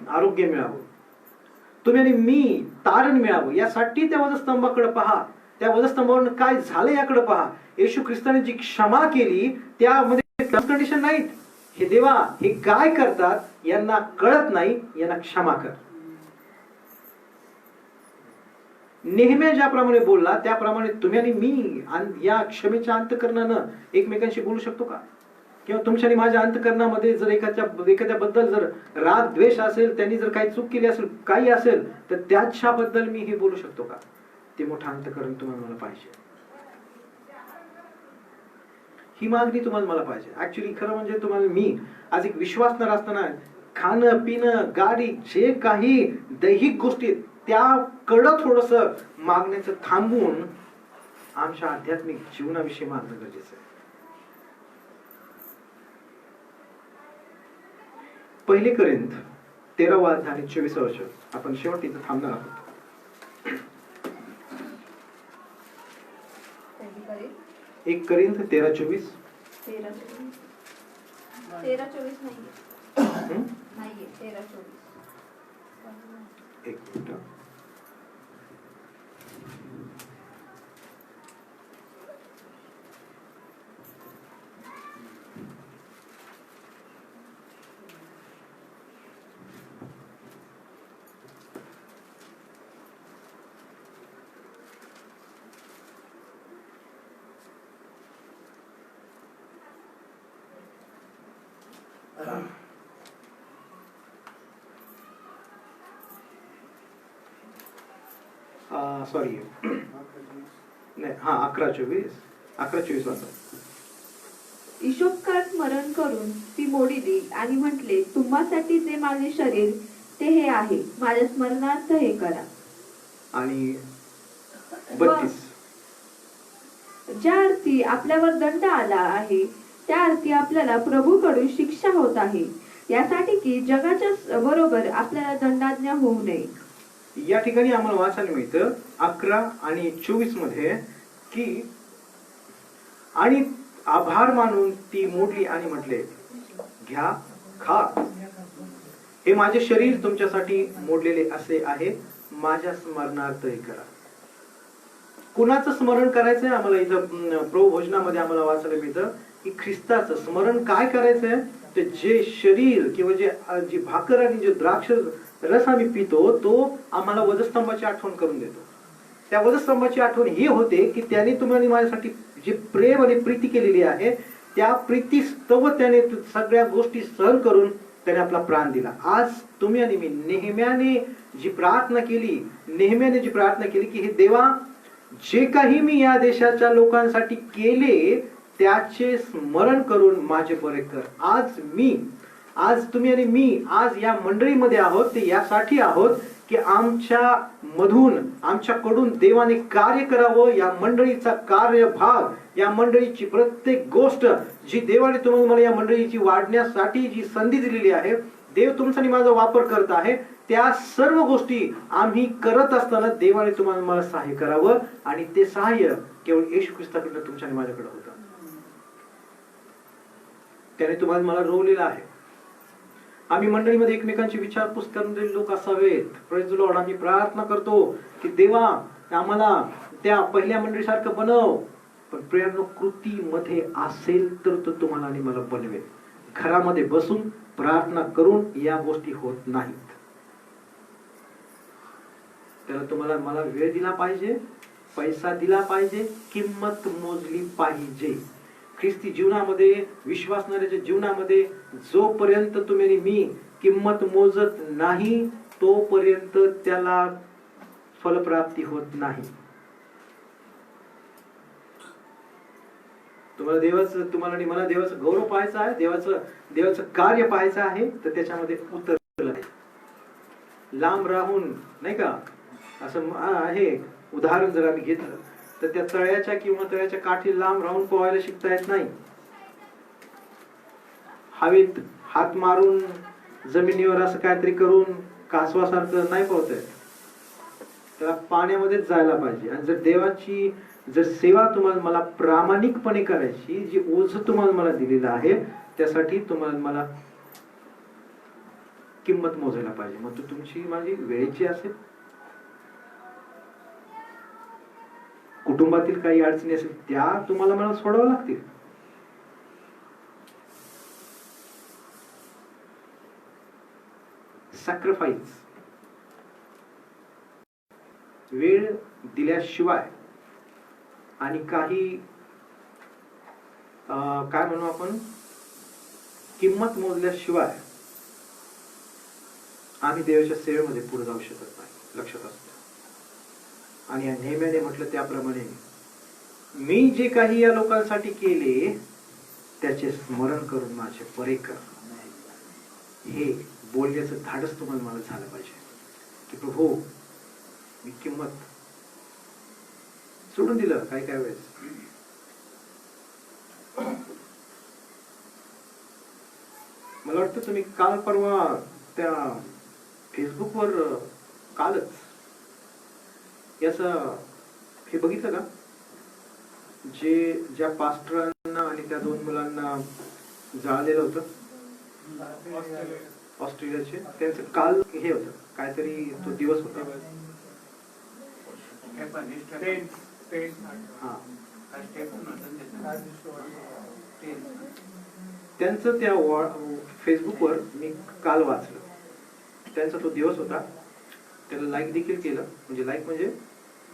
आरोग्य मिळावं, तुम्ही आणि मी तारण मिळावं. यासाठी त्या वधस्तंभाकडे पहा, त्या वधस्तंभावर काय झालं याकडे पहा. येशू ख्रिस्ताने जी क्षमा केली त्यामध्ये कंडिशन नाहीत. हे देवा हे काय करतात यांना कळत नाही, यांना क्षमा कर. नेहमी ज्याप्रमाणे बोलला त्याप्रमाणे तुम्ही आणि मी या क्षमेच्या अंतःकरणानं एकमेकांशी बोलू शकतो का? किंवा तुमच्या आणि माझ्या अंतःकरणामध्ये जर एखाद्याबद्दल जर राग द्वेष असेल, त्यांनी जर काही चूक केली असेल, काही असेल, तर त्याच्याबद्दल मी हे बोलू शकतो का? ते मोठं अंतःकरण तुम्हाला मला पाहिजे. ही मागणी तुम्हाला मला पाहिजे. ऍक्च्युली खरं म्हणजे तुम्हाला मी आज एक विश्वासणार असताना खाणं पिणं गाडी जे काही दैहिक गोष्टी त्याकडं थोडस मागण्याचं थांबवून आमच्या आध्यात्मिक जीवनाविषयी मागणं गरजेचं आहे. पहिले करिंथ 13वा अध्याय आणि 24वा वचन आपण शेवट इथं थांबणार आहोत. एक करिंथ 13:24. 13-24 नाहीये 13-24. एक मिनिट. सॉरी नाही, हा 11:24 वाचा. ईशोपकार स्मरण करून ती मोडीली आणि म्हटले, तुम्हासाठी जे माझे शरीर ते हे आहे, माझ्या स्मरणार्थ हे करा. आणि 32. ज्या अर्थी आपल्यावर दंड आला आहे त्या अर्थी आपल्याला प्रभूकडून शिक्षा होत आहे, यासाठी की जगाच्या बरोबर आपल्याला दंडाज्ञा होऊ नये. या ठिकाणी आम्हाला वाचायला मिळतं 11 आणि 24 मध्ये की आणि आभार मानून ती मोडली आणि म्हटले, घ्या खा, हे माझे शरीर तुमच्यासाठी मोडलेले असे आहे, माझ्या स्मरणार्थ हे करा. कुणाचं स्मरण करायचंय? आम्हाला इथं प्रभू भोजनामध्ये आम्हाला वाचायला मिळतं की ख्रिस्ताचं स्मरण काय करायचंय? ते जे शरीर किंवा जी भाकर आणि जे द्राक्ष रस आम्ही पितो तो आम्हाला वधस्तंभाची आठवण करून देतो. त्या वधस्तंभाची आठवण ही होते की त्याने तुम्हाला माझ्यासाठी जे प्रेम आणि प्रीती केलेली आहे त्या प्रीतीस्तव त्याने सगळ्या गोष्टी सहन करून त्याने आपला प्राण दिला. आज तुम्ही आणि मी नेहम्याने जी प्रार्थना केली की हे देवा, जे काही मी या देशाच्या लोकांसाठी केले त्याचे स्मरण करून माझे बरे कर. आज तुम्ही आणि मी आज या मंडळीमध्ये आहोत ते यासाठी आहोत की आमच्याकडून देवाने कार्य करावं. या मंडळीचा कार्यभाग, या मंडळीची प्रत्येक गोष्ट जी देवाने तुम्हाला मला या मंडळीची वाढण्यासाठी जी संधी दिलेली आहे, देव तुमचा आणि माझा वापर करत आहे. त्या सर्व गोष्टी आम्ही करत असताना देवाने तुम्हाला मला सहाय्य करावं आणि ते सहाय्य केवळ येशू ख्रिस्ताकडनं तुमच्या आणि माझ्याकडे होतं. त्याने तुम्हाला मला रोवलेलं आहे. आम्ही मंडळीमध्ये एकमेकांची विचारपूस करणारे लोक असावेत. Praise the Lord. आम्ही प्रार्थना करतो की देवा आम्हाला त्या पहिल्या मंडळीसारखं बनव. पण प्रेरणा कृतीमध्ये असेल तर तो तुम्हाला आणि मला बनवेल. घरामध्ये बसून प्रार्थना करून या गोष्टी होत नाहीत. त्याला तुम्हाला मला वेळ दिला पाहिजे, पैसा दिला पाहिजे, किंमत मोजली पाहिजे. ख्रिस्ती जीवनामध्ये, विश्वासणाऱ्याच्या जीवनामध्ये जोपर्यंत तुम्ही आणि मी किंमत मोजत नाही तोपर्यंत त्याला फलप्राप्ती होत नाही. तुम्हाला आणि मला देवाचं गौरव पाहायचा आहे, देवाचं कार्य पाहायचं आहे, तर त्याच्यामध्ये उतरलं आहे. लांब राहून नाही का असं आहे उदाहरण जर आम्ही घेतलं तर त्या तळ्याच्या किंवा तळ्याच्या काठी लांब राहून पोहायला शिकता येत नाही. हवेत हात मारून जमिनीवर असं काहीतरी करून कासवासारखं नाही पोहता येत. त्याला पाण्यामध्येच जायला पाहिजे. आणि जर देवाची जर सेवा तुम्हाला मला प्रामाणिकपणे करायची, जी ओझ तुम्हाला मला दिलेलं आहे, त्यासाठी तुम्हाला मला किंमत मोजायला पाहिजे. मग तो तुमची माझी वेळेची असेल, कुटुंबातील काही अडचणी असेल त्या तुम्हाला मला सोडाव्या लागतील. सॅक्रिफाईस, वेळ दिल्याशिवाय आणि काही काय म्हणू आपण, किंमत मोजल्याशिवाय आम्ही देवाच्या सेवेमध्ये पुढे जाऊ शकत नाही. लक्षात असतं. आणि या नेहमीने म्हटलं त्याप्रमाणे मी जे काही या लोकांसाठी केले त्याचे स्मरण करून माझे परे कर, हे बोलण्याचं धाडस तुम्हाला मला झालं पाहिजे की प्रभू मी किंमत सोडून दिलं काय काय वेळेस. मला वाटतं तुम्ही काल परवा त्या फेसबुकवर कालच याचं हे बघितलं का, जे ज्या पास्टरांना आणि त्या 2 मुलांना जाळलेलं होतं ऑस्ट्रेलियाचे, त्यांचं काल हे होतं काहीतरी, तो दिवस होता. हा, त्यांचं त्या फेसबुकवर मी काल वाचलं. त्यांचा तो दिवस होता. त्याला लाईक देखील केलं, म्हणजे लाईक म्हणजे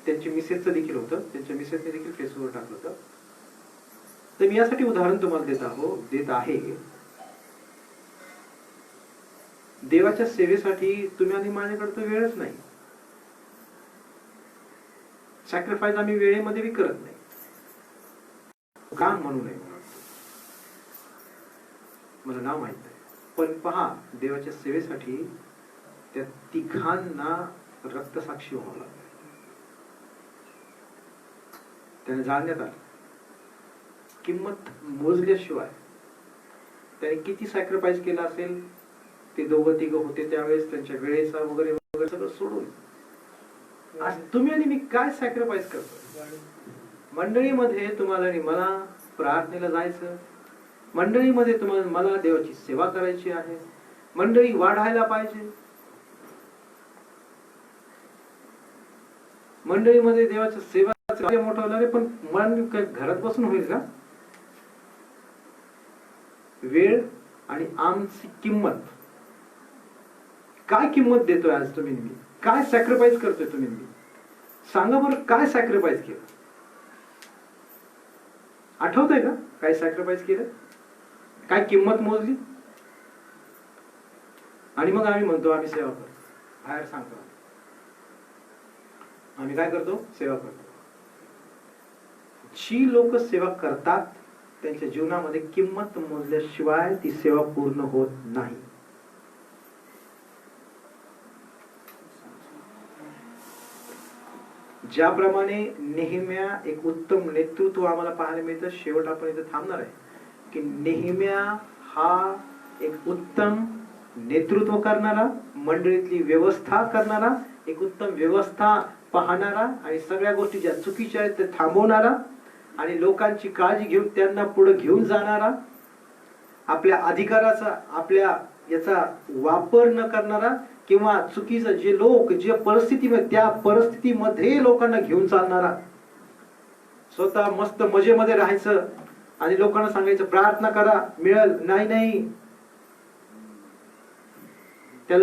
त्यांच्या मिसेसचं देखील होतं, त्यांच्या मिसेसने देखील फेसबुकवर टाकलं होतं. तर मी यासाठी उदाहरण तुम्हाला देत आहे, देवाच्या सेवेसाठी तुम्ही आणि माझ्याकडे तर वेळच नाही. सॅक्रिफाईस आम्ही वेळेमध्ये बी करत नाही. का म्हणू नये मला नाव माहित नाही, पण पहा देवाच्या सेवेसाठी त्या तिघांना रक्तसाक्षी व्हावं लागलं. त्याने जाणण्यात आलं किंमत मोजल्याशिवाय त्याने किती सॅक्रिफाईस केला असेल. ते 2-3 होते त्यावेळेस, त्यांच्या वेळेचा वगैरे वगैरे सगळं सोडून आज तुम्ही आणि मी काय सॅक्रिफाईस करतो. मंडळीमध्ये तुम्हाला आणि मला प्रार्थनेला जायचं, मंडळीमध्ये तुम्हाला मला देवाची सेवा करायची आहे, मंडळी वाढायला पाहिजे, मंडळीमध्ये देवाची सेवा मोठं होणार आहे. पण मन घरात बसून होईल का. वेळ आणि आमची किंमत, काय किंमत देतोय आज तुम्ही मी, काय सॅक्रिफाईस करतोय तुम्ही मी, सांगा बरं काय सॅक्रिफाईस केलं. आठवतंय का काय सॅक्रिफाईस केलं, काय किंमत मोजली. आणि मग आम्ही म्हणतो आम्ही सेवा करतो, बाहेर सांगतो आम्ही काय करतो, सेवा करतो. जी लोक सेवा करतात त्यांच्या जीवनामध्ये किंमत मोजल्याशिवाय ती सेवा पूर्ण होत नाही. ज्याप्रमाणे नेहम्या एक उत्तम नेतृत्व आम्हाला पाहायला मिळतं. शेवट आपण इथे थांबणार आहे की नेहम्या हा एक उत्तम नेतृत्व करणारा, मंडळीतली व्यवस्था करणारा, एक उत्तम व्यवस्था पाहणारा आणि सगळ्या गोष्टी ज्या चुकीच्या आहेत ते थांबवणारा आणि लोकांची काळजी घेऊन त्यांना पुढे घेऊन जाणारा, आपल्या अधिकाराचा आपल्या याचा वापर न करणारा किंवा चुकीचं जे लोक जे परिस्थितीमध्ये त्या परिस्थितीमध्ये लोकांना घेऊन चालणारा, स्वतः मस्त मजेमध्ये राहायचं आणि लोकांना सांगायचं प्रार्थना करा मिळेल, नाही नाही, त्या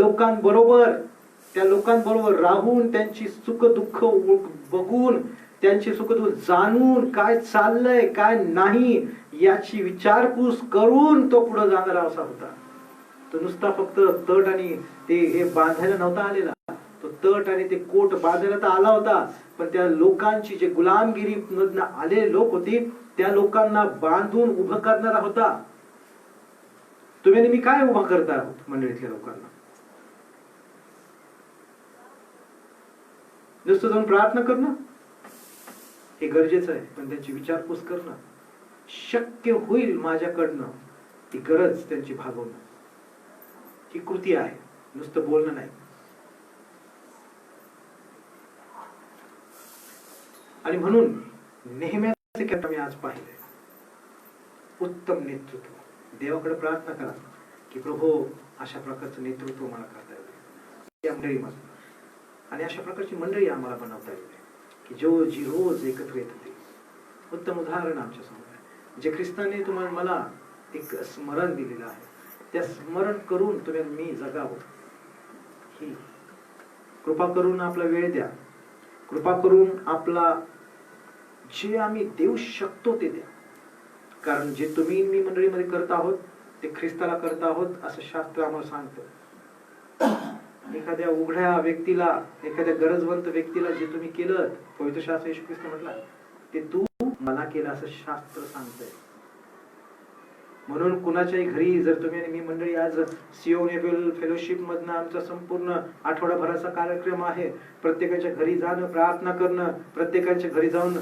लोकांबरोबर राहून त्यांची सुख दुःख बघून त्यांची सुख दुःख जाणून काय चाललंय काय नाही याची विचारपूस करून तो पुढे जाणारा असा होता. तो नुसता फक्त तट आणि ते हे बांधायला नव्हता आलेला, तो तट आणि ते कोट बांधायला तर आला होता, पण त्या लोकांची जे गुलामगिरी मधनं आलेले लोक होते त्या लोकांना बांधून उभं करणारा होता. तुम्ही मी काय उभा करता आहोत मंडळीतल्या लोकांना. नुसतं जाऊन प्रार्थना करणं हे गरजेचं आहे, पण त्यांची विचारपूस करणं, शक्य होईल माझ्याकडनं ती गरज त्यांची भागवणं, ही कृती आहे, नुसतं बोलणं नाही. आणि म्हणून नेहमीचे कॅप्टन मी आज पाहिले, उत्तम नेतृत्व. देवाकडे प्रार्थना करा की प्रभू अशा प्रकारचं नेतृत्व मला करता येईल या मंडळीमध्ये, आणि अशा प्रकारची मंडळी आम्हाला बनवता येईल की जी रोज एकत्र येत होती. उत्तम उदाहरण आमच्या समोर आहे, जे ख्रिस्ताने तुम्हाला मला एक स्मरण दिलेलं आहे, त्या स्मरण करून तुम्ही मी जगावं. ही कृपा करून आपला वेळ द्या, कृपा करून आपला जे आम्ही देऊ शकतो ते द्या. कारण जे तुम्ही मी मंडळीमध्ये करत आहोत ते ख्रिस्ताला करत आहोत असं शास्त्र आम्हाला सांगतं. एखाद्या उघड्या व्यक्तीला, एखाद्या गरजवंत व्यक्तीला जे तुम्ही केलं, पवित्र शास्त्र येशू ख्रिस्त म्हटला, ते तू मला केलं असं शास्त्र सांगतंय. म्हणून कुणाच्याही घरी जर तुम्ही आणि मी मंडळी आज सियोन एबेल फेलोशिप मधनं आमचा संपूर्ण आठवडाभराचा कार्यक्रम आहे, प्रत्येकाच्या घरी जाणं, प्रार्थना करणं, प्रत्येकाच्या घरी जाऊन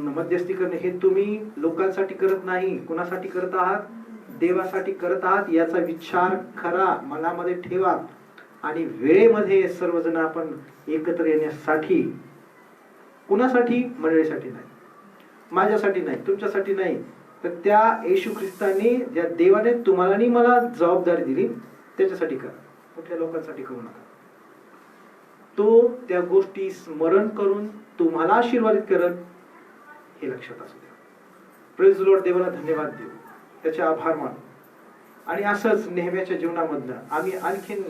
मध्यस्थी करणं, हे तुम्ही लोकांसाठी करत नाही, कुणासाठी करत आहात? देवासाठी करत आहात. याचा विचार खरा मनामध्ये ठेवा आणि वेळेमध्ये सर्वजण आपण एकत्र येण्यासाठी, कुणासाठी? मंडळीसाठी नाही, माझ्यासाठी नाही, तुमच्यासाठी नाही, तर त्या येशू ख्रिस्ताने ज्या देवाने तुम्हाला आणि मला जबाबदारी दिली त्याच्यासाठी करा, कुठल्या लोकांसाठी करू नका. तो त्या गोष्टी स्मरण करून तुम्हाला आशीर्वादित करत, हे लक्षात असू द्या. Praise the Lord. देवाला धन्यवाद देऊ, त्याचे आभार मानू. आणि असंच नेहमीच्या जीवनामधनं आम्ही आणखीन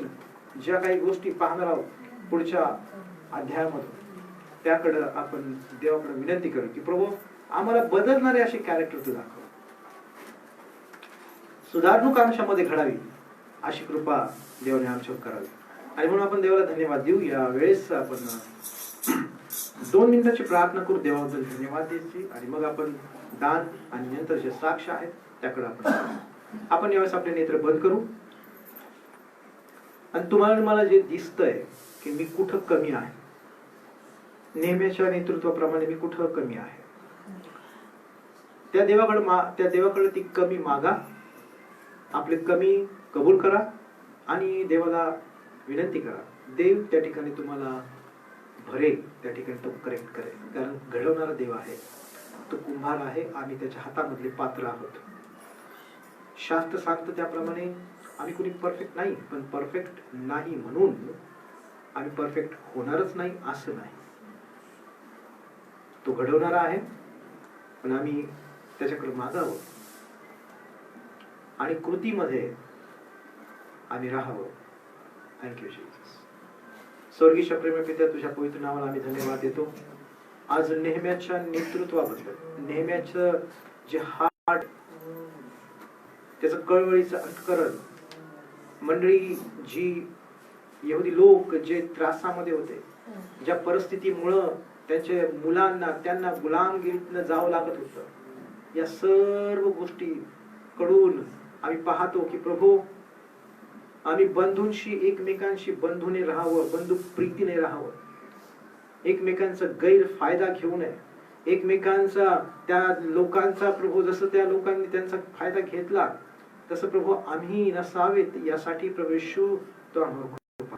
ज्या काही गोष्टी पाहणार आहोत पुढच्या अध्यायामधून, त्याकडं आपण देवाकडे विनंती करू की प्रभू आम्हाला बदलणारे असे कॅरेक्टर तू दाखव, सुधारणूक आमच्यामध्ये घडावी, अशी कृपा देवाने आमच्यावर करावी. आणि म्हणून आपण देवाला धन्यवाद देऊ. या वेळेस आपण 2 मिनिटाची प्रार्थना करू, देवाबद्दल धन्यवाद द्यायची, आणि मग आपण दान आणि नंतर जे साक्ष आहेत त्याकडे आपण यावेळेस आपले नेत्र बंद करू. आणि तुम्हाला मला जे दिसतंय की मी कुठं कमी आहे, नेहमीच्या नेतृत्वाप्रमाणे मी कुठं कमी आहे, त्या देवाकडे ती कमी मागा, आपले कमी कबूल करा आणि देवाला विनंती करा. देव त्या ठिकाणी तुम्हाला भरेल, त्या ठिकाणी तो करेक्ट करेल. कारण घडवणारा देव आहे, तो कुंभार आहे, आम्ही त्याच्या हातामधले पात्र आहोत. शास्त्र सांगतं त्याप्रमाणे आम्ही कोणी परफेक्ट नाही, पण परफेक्ट नाही म्हणून आम्ही परफेक्ट होणारच नाही असं नाही. तो घडवणारा आहे, पण आम्ही त्याच्याकडे मागावं आणि कृतीमध्ये आम्ही राहावं. Thank you Jesus. स्वर्गीय प्रेमळ पित्या, तुझ्या पवित्र नावाला आम्ही धन्यवाद देतो. आज नेहम्याच्या नेतृत्वाबद्दल, नेहम्याचं जे हार्ट, त्याचं कळवळीचं अंतःकरण, मंडळी जी यहुदी लोक जे त्रासामध्ये होते, ज्या परिस्थितीमुळं त्यांच्या मुलांना त्यांना गुलामगिरीतनं जावं लागत होतं, या सर्व गोष्टी कडून आम्ही पाहतो की प्रभू आम्ही बंधूंशी, एकमेकांशी बंधूने राहावं, बंधू प्रीतीने राहावं, एकमेकांचा गैरफायदा घेऊ नये, एकमेकांचा, त्या लोकांचा प्रभू जसं त्या लोकांनी त्यांचा फायदा घेतला तसं प्रभू आम्ही नसावेत, यासाठी प्रभू येशू तो आम्हाला,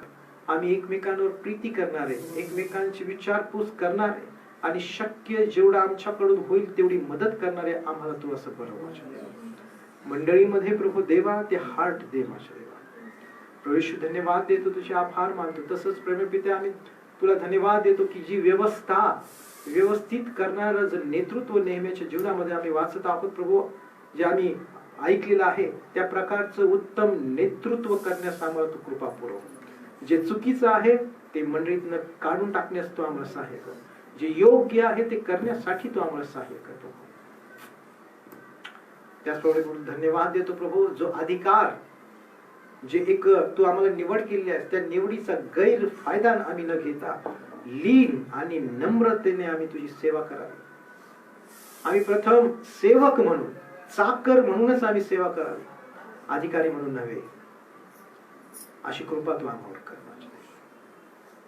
आम्ही एकमेकांवर प्रीती करणारे, एकमेकांची विचारपूस करणारे आणि शक्य जेवढं आमच्याकडून होईल तेवढी मदत करणारे आम्हाला तू असं बरोबर मंडळीमध्ये प्रभू देवा ते हार्ट दे माझ्या देवा. प्रभू येशू धन्यवाद देतो, तुझे आभार मानतो. तसंच प्रेमळ पित्या आम्ही तुला धन्यवाद देतो की जी व्यवस्थित करणारं जे नेतृत्व नेहमीच्या जीवनामध्ये आम्ही वाचत आहोत प्रभू, जे आम्ही ऐकलेलं आहे त्या प्रकारचं उत्तम नेतृत्व करण्यास आम्हाला तू कृपा पुरव. जे चुकीचं आहे ते मंडळीतनं काढून टाकण्यास तू आम्हाला सहाय्य कर, जे योग्य आहे ते करण्यासाठी तू आम्हाला सहाय्य करतो. त्याचप्रमाणे धन्यवाद देतो प्रभू, जो अधिकार, जे एक तू आम्हाला निवड केली आहे, त्या निवडीचा गैरफायदा आम्ही न घेता लीन आणि नम्रतेने आम्ही तुझी सेवा करावी. आम्ही प्रथम सेवक म्हणून, चाकर म्हणूनच आम्ही सेवा करावी, अधिकारी म्हणून नव्हे. अशी कृपा तू आम्हावर कर.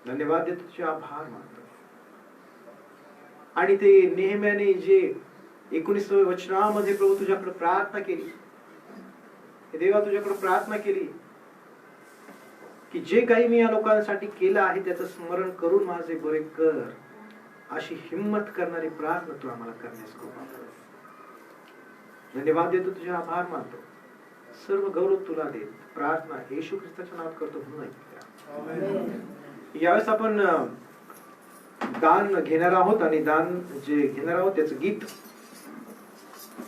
धन्यवाद देतो, तुझे आभार मानतो. आणि ते नेहम्याने जे 19व्या वचनामध्ये प्रभू तुझ्याकडे प्रार्थना केली, देवा तुझ्याकडे प्रार्थना केली की जे काही मी या लोकांसाठी केलं आहे त्याचं स्मरण करून माझे बरे कर, अशी हिम्मत करणारी प्रार्थना तू आम्हाला करण्यास कृपा कर. धन्यवाद देतो, तुझे आभार मानतो. सर्व गौरव तुला देत प्रार्थना येशू ख्रिस्ताच्या नावात करतो म्हणून ऐकूया. यावेळेस आपण दान घेणार आहोत आणि दान जे घेणार आहोत त्याचं गीत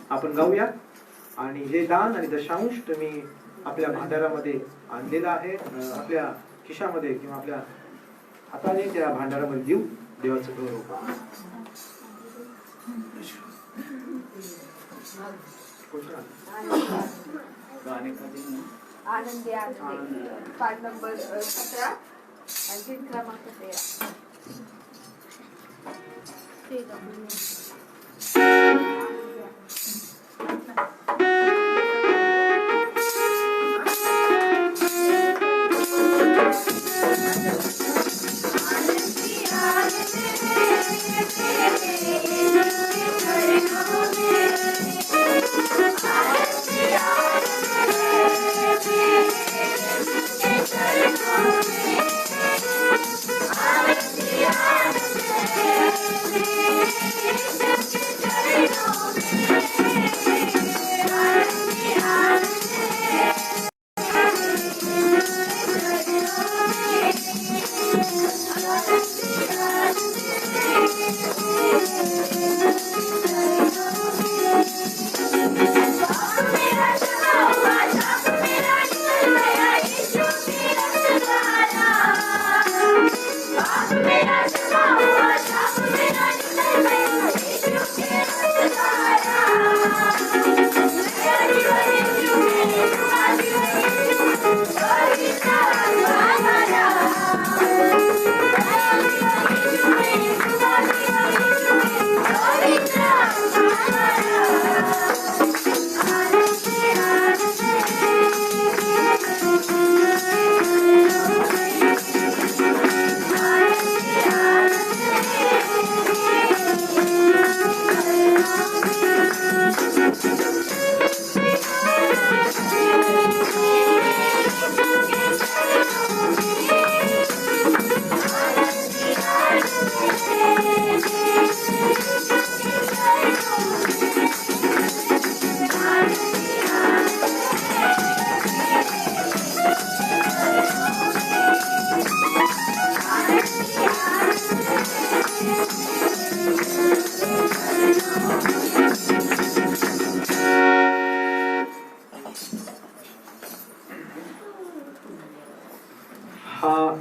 आपण गाऊया. आणि हे दान आणि दशांश तुम्ही आपल्या भांडारामध्ये आणलेला आहे, आपल्या खिशामध्ये किंवा आपल्या हाताने त्या भांडारामध्ये देऊ. देवाचं गौरव करू. आनंदी आनंदी पाठ नंबर 17 आणि गीत क्रमांक 13.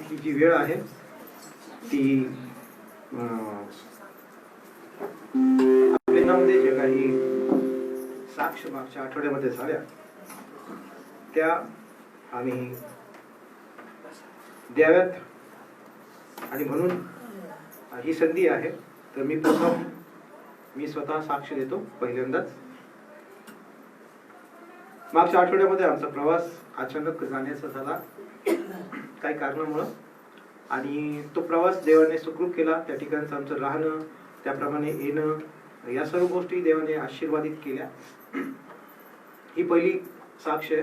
ही जी वेळ आहे ती आपल्यामध्ये जे काही साक्ष मागच्या आठवड्यामध्ये झाल्या त्या आम्ही द्याव्यात. आणि म्हणून ही संधी आहे. तर मी स्वतः साक्ष देतो. पहिल्यांदाच मागच्या आठवड्यामध्ये आमचा प्रवास अचानक जाण्याचा झाला काही कारणामुळं, आणि तो प्रवास देवाने सुखरूप केला. त्या ठिकाणचं आमचं राहणं, त्याप्रमाणे येणं, या सर्व गोष्टी देवाने आशीर्वादित केल्या. ही पहिली साक्ष आहे.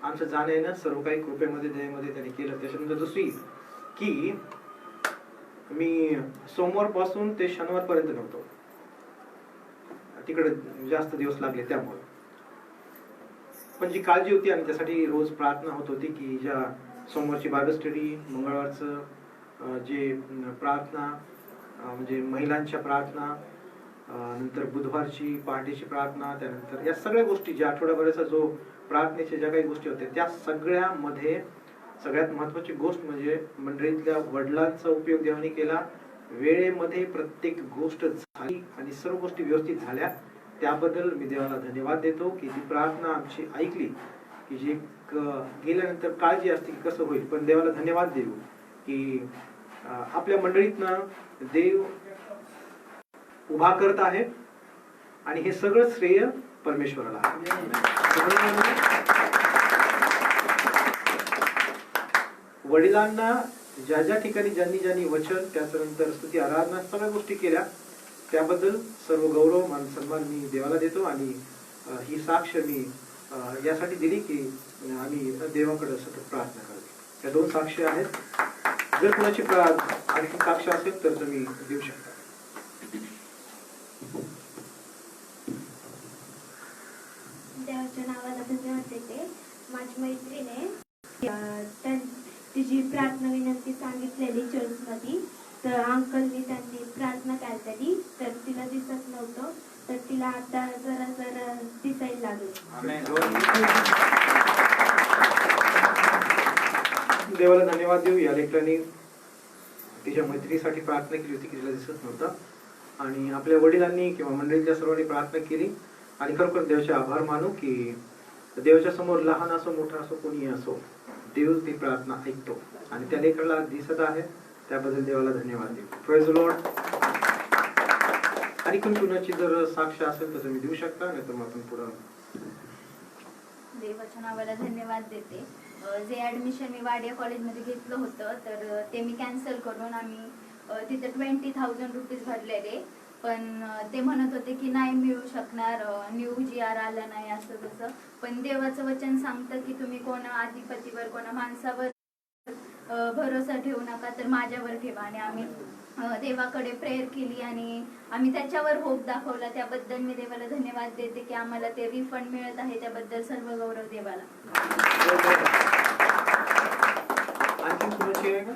आमचं जाणं येणं सर्व काही कृपेमध्ये दयेमध्ये त्यांनी केलं. त्याच्यानंतर दुसरी की मी सोमवारपासून ते शनिवारपर्यंत नव्हतो, तिकडे जास्त दिवस लागले त्यामुळे. पण जी काळजी होती आणि त्यासाठी रोज प्रार्थना होत होती की ज्या सोमवारची बायबल स्टडी, मंगळवारचं जे प्रार्थना म्हणजे महिलांच्या प्रार्थना, नंतर बुधवारची पहाटेची प्रार्थना, त्यानंतर या सगळ्या गोष्टी ज्या आठवड्याभराचा जो प्रार्थनेच्या ज्या काही गोष्टी होत्या त्या सगळ्यामध्ये सगळ्यात महत्वाची गोष्ट म्हणजे मंडळीतल्या वडिलांचा उपयोग देवाने केला. वेळेमध्ये प्रत्येक गोष्ट झाली आणि सर्व गोष्टी व्यवस्थित झाल्या. त्याबद्दल मी देवाला धन्यवाद देतो की ती प्रार्थना आमची ऐकली, की जी गेल्यानंतर काळजी असते की कसं होईल. पण देवाला धन्यवाद देऊ की आपल्या मंडळीतनं देव उभा करत आहे आणि हे सगळं श्रेय परमेश्वराला आहे. वडिलांना ज्या ज्या ठिकाणी ज्यांनी ज्यांनी वचन, त्याच्यानंतर स्तुती, आराधना सगळ्या गोष्टी केल्या त्याबद्दल सर्व गौरव मान सन्मान मी देवाला देतो आणि ही साक्ष मी यासाठी दिली की आम्ही देवाकडे सतत प्रार्थना करतो. या 2 साक्षी आहेत. जर कोणाची आणखी साक्ष असेल तर तुम्ही देऊ शकता. देवाच्या नावाला धन्यवाद देते. माझी मैत्रीण आहे, तिची प्रार्थना विनंती सांगितलेली चर्चमध्ये, तर अंकलनी त्यांनी प्रार्थना केली, तर तिला दिसत नव्हतं, तर तिला आता जरा दिसायला लागलं. देवाला धन्यवाद देऊ. या लेकरांनी तिच्या मैत्रिणीसाठी प्रार्थना केली होती की तिला दिसत नव्हतं आणि आपल्या वडिलांनी किंवा मंडळीच्या सर्वांनी प्रार्थना केली आणि खरोखर देवाचे आभार मानू की देवाच्या समोर लहान असो मोठा असो कोणी असो देव ती प्रार्थना ऐकतो आणि त्या लेकराला दिसत आहे. त्याबद्दल देवाला धन्यवाद देऊ. Praise the Lord. आणि कुणाची जर साक्ष असेल तर तुम्ही देऊ शकता, नाही तर मग आपण पुढं. देवाच्या नावाला धन्यवाद देते. जे ऍडमिशन मी वाडिया कॉलेजमध्ये घेतलं होतं तर ते मी कॅन्सल करून आम्ही तिथे 20,000 रुपीज भरलेले, पण ते म्हणत होते की नाही मिळू शकणार, न्यू GR आलं नाही असं तसं. पण देवाचं वचन सांगतं की तुम्ही कोणा अधिपतीवर कोणा माणसावर भरोसा ठेवू नका, तर माझ्यावर ठेवा. आणि आम्ही देवाकडे प्रेयर केली आणि आम्ही त्याच्यावर होप दाखवला. त्याबद्दल मी देवाला धन्यवाद देते की आम्हाला ते रिफंड मिळत आहे. त्याबद्दल सर्व गौरव देवाला. आणखी कुणाची आहे का?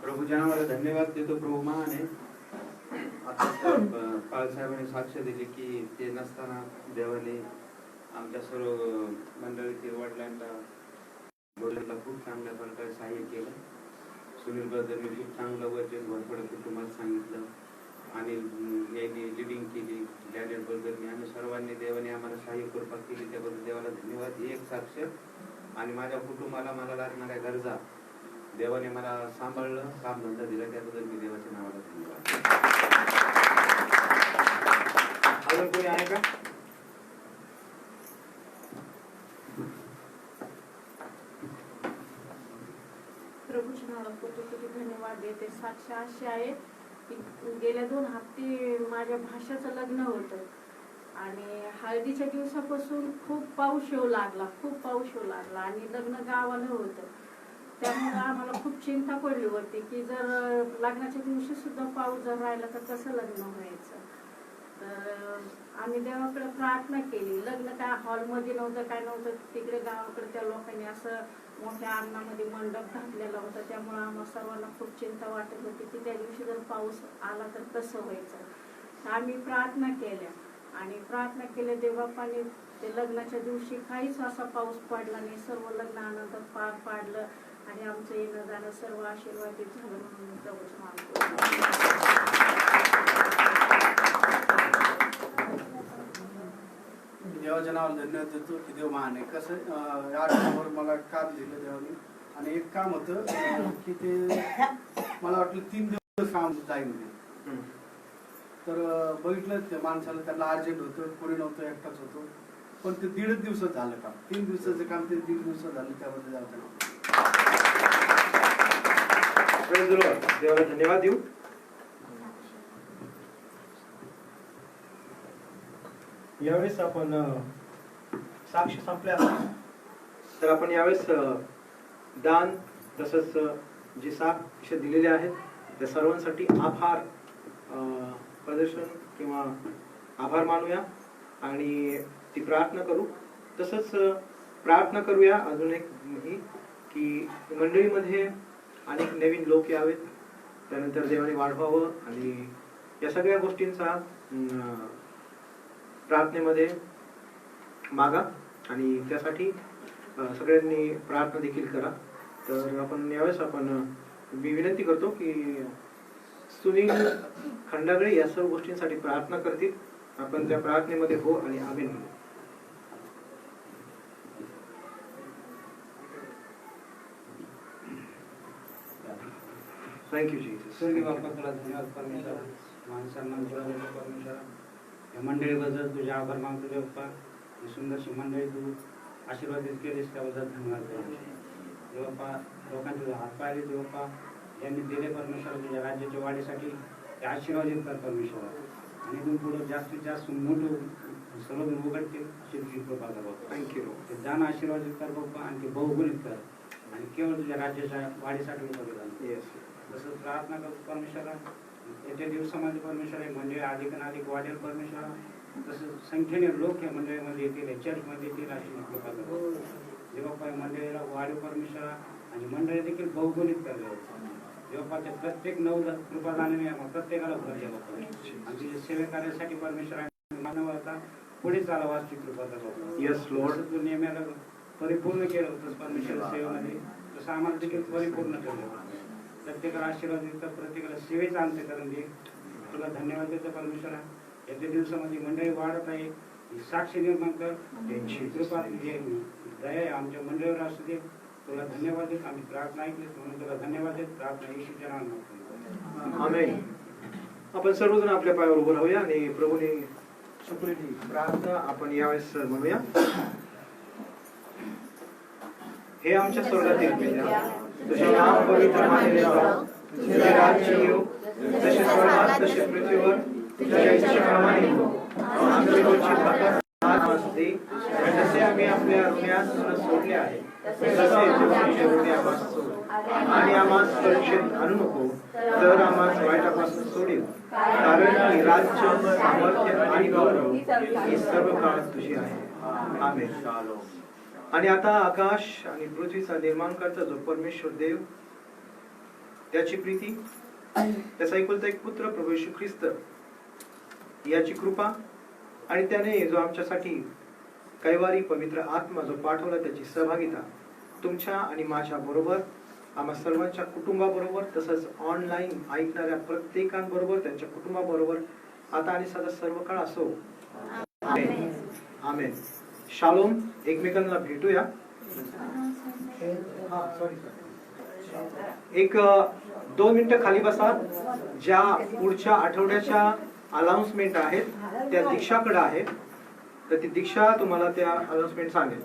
प्रभूच्या नावाला धन्यवाद देतो. प्रभू महान आहे. आता पालसाहेबांनी साक्ष दिली की ते नसताना देवाने आमच्या सर्व मंडळीतील वडिलांना मुलांना खूप चांगल्या प्रकारे सहाय्य केलं. सुनील ब्रदरने खूप चांगलं वचन भरपड कुटुंबात सांगितलं आणि यांनी लिडिंग केली. डॅनियल ब्रदरने आम्ही सर्वांनी देवाने आम्हाला सहाय्य कृपा केली, त्याबद्दल देवाला धन्यवाद. ही एक साक्ष. आणि माझ्या कुटुंबाला मला लागणाऱ्या गरजा देवाने मला सांभाळलं, कामधंदा दिला, त्याबद्दल मी देवाच्या नावाला धन्यवाद. अजून कोणी आहे का? प्रभूच्या नावाला कोटी धन्यवाद देते. साक्ष अशी आहे की गेल्या 2 हप्ते माझ्या भाषाचं लग्न होतं आणि हळदीच्या दिवसापासून खूप पाऊस येऊ लागला आणि लग्न गावाला होतं. त्यामुळे आम्हाला खूप चिंता पडली होती की जर लग्नाच्या दिवशी सुद्धा पाऊस जर राहिला तर कसं लग्न व्हायचं. तर आम्ही देवाकडे प्रार्थना केली. लग्न काय हॉलमध्ये नव्हतं, काय नव्हतं, तिकडे गावाकडे त्या लोकांनी असं मोठ्या अंगणामध्ये मंडप घातलेला होता. त्यामुळे आम्हाला सर्वांना खूप चिंता वाटत होती की त्या दिवशी जर पाऊस आला तर कसं व्हायचं. तर आम्ही प्रार्थना केल्या आणि प्रार्थना केल्या देवबापाने ते लग्नाच्या दिवशी काहीच असा पाऊस पडला नाही. सर्व लग्न आनंदात पार पाडलं आणि आमचं येणं जाणं सर्व आशीर्वादित झालं म्हणून प्रभूचं मान. देवाच्या नावाला धन्यवाद देतो की देव महान आहे. कसं या आठवड्यावर मला काम दिलं देवाने आणि एक काम होतं की ते मला वाटलं 3 दिवस काम जाईल ते. तर बघितलं ते माणसाला त्याला अर्जंट होतं, कोणी नव्हतं, एकटाच होतो, पण ते 1.5 दिवसात झालं काम. 3 दिवसाचं काम ते 1.5 दिवसात झालं. त्याबद्दल देवाचं नाव. देवाला धन्यवाद देऊ. यावेळेस आपण साक्ष संपल्या तर आपण यावेळेस दान तसंच जे साक्ष दिलेले आहेत त्या सर्वांसाठी आभार प्रदर्शन किंवा आभार मानूया आणि ती प्रार्थना करू. तसंच प्रार्थना करूया अजून एक ही की मंडळीमध्ये अनेक नवीन लोक यावेत, त्यानंतर देवाने वाढवावं आणि या सगळ्या गोष्टींचा प्रार्थनेमध्ये मागा आणि त्यासाठी सगळ्यांनी प्रार्थना देखील करा. तर आपण यावेळेस मी विनंती करतो की सुनील खंडागळे या सर्व गोष्टींसाठी प्रार्थना करतील. आपण त्या प्रार्थनेमध्ये हो आणि आमेन म्हणू. Thank you Jesus. स्वर्गीय बाप्पा तुला धन्यवाद परमेश्वर. माणसांना परमेश्वर या मंडळीबद्दल तुझे आभार मानतो देवप्पा. ही सुंदरशी मंडळी तू आशीर्वादित केलीस त्याबद्दल धन्यवाद देवप्पा. लोकांचे हात पाहिले देवप्पा. ज्यांनी दिले परमेश्वर तुझ्या राज्याच्या वाढीसाठी ते आशीर्वादित कर परमेश्वर. आणि इथून पुढे जास्तीत जास्त मोठं सर्वजण उघडतील अशी तुझी कृपा कर बाप्पा. थँक्यू. ते दान आशीर्वादित कर बाप्पा आणि ते बहुगुणित कर आणि केवळ तुझ्या राज्याच्या वाढीसाठी बघितलं. येस. तसंच प्रार्थना करतो परमेश्वरा येत्या दिवसामध्ये परमेश्वर एक मंडळी अधिक आणि अधिक वाढेल परमेश्वरा. तसंच संख्येने लोक या मंडळीमध्ये येतील चर्चमध्ये येतील अशी कृपा करतो. देवप्पा मंडळीला वाढीव परमेश्वरा आणि मंडळी देखील बहुगुणित करले. देवप्पा ते प्रत्येक नऊ कृपा जाणीने प्रत्येकाला भर द्या बाप्पा. आणि तुझ्या सेवे कार्यासाठी परमेश्वरा मानवता पुढे चालावा अशी कृपा करतो. Yes Lord. तू नेहमीला परिपूर्ण केलं होतं परमेश्वर सेवेमध्ये तसं आम्हाला देखील परिपूर्ण केलं. प्रत्येकाला आशीर्वाद देतं प्रत्येकाला सेवेचं अंतःकरण दे. तुला धन्यवाद देतो परमेश्वरा. येत्या दिवसामध्ये मंडळी वाढत आहे ही साक्षी निर्माण कर. त्यांची कृपा दया आमच्या मंडळीवर असू दे. तुला धन्यवाद देत आम्ही प्रार्थना ऐकली म्हणून तुला धन्यवाद देत प्रार्थना येशूच्या नावात. आमेन. आपण सर्वजण आपल्या पायावर उभं राहूया आणि प्रभूने सुखलेली प्रार्थना आपण यावेळेस म्हणूया. हे आमच्या स्वर्गातील पित्या, तुझे नाम पवित्र मानले जावो, तुझे राज्य येवो, जसे स्वर्गात तसे पृथ्वीवर तुझ्या इच्छेप्रमाणे हो. आमची रोजची भाकर आज आम्हास दे, जसे आम्ही आपल्या ऋण्यास सोडले आहे तसे तू आमचे ऋणी आम्हास सोड. आणि आम्हास परीक्षेत आणू नको, तर आम्हास वाईटापासून सोडील. कारण की राज्य, सामर्थ्य आणि गौरव ही सर्व काळ तुझी आहे. आमेन. आणि आता आकाश आणि पृथ्वीचा निर्माण करता जो परमेश्वर देव, त्याची प्रीती, त्याचा एकुलता एक पुत्र प्रभू येशू ख्रिस्त याची कृपा आणि त्याने जो आमच्यासाठी कैवारी पवित्र आत्मा जो पाठवला त्याची सहभागिता तुमच्या आणि माझ्या बरोबर, आम्हा सर्वांच्या कुटुंबाबरोबर, तसंच ऑनलाईन ऐकणाऱ्या प्रत्येकांबरोबर, त्यांच्या कुटुंबाबरोबर आता आणि सदा सर्व काळ असो. आमेन. आमेन. शालोम. एकमेकांना भेटूया. एक 2 मिनिटं खाली बसा. ज्या पुढच्या आठवड्याच्या अनाउन्समेंट आहेत त्या दीक्षाकडे आहेत, तर ती दीक्षा तुम्हाला त्या अनाउन्समेंट सांगेल.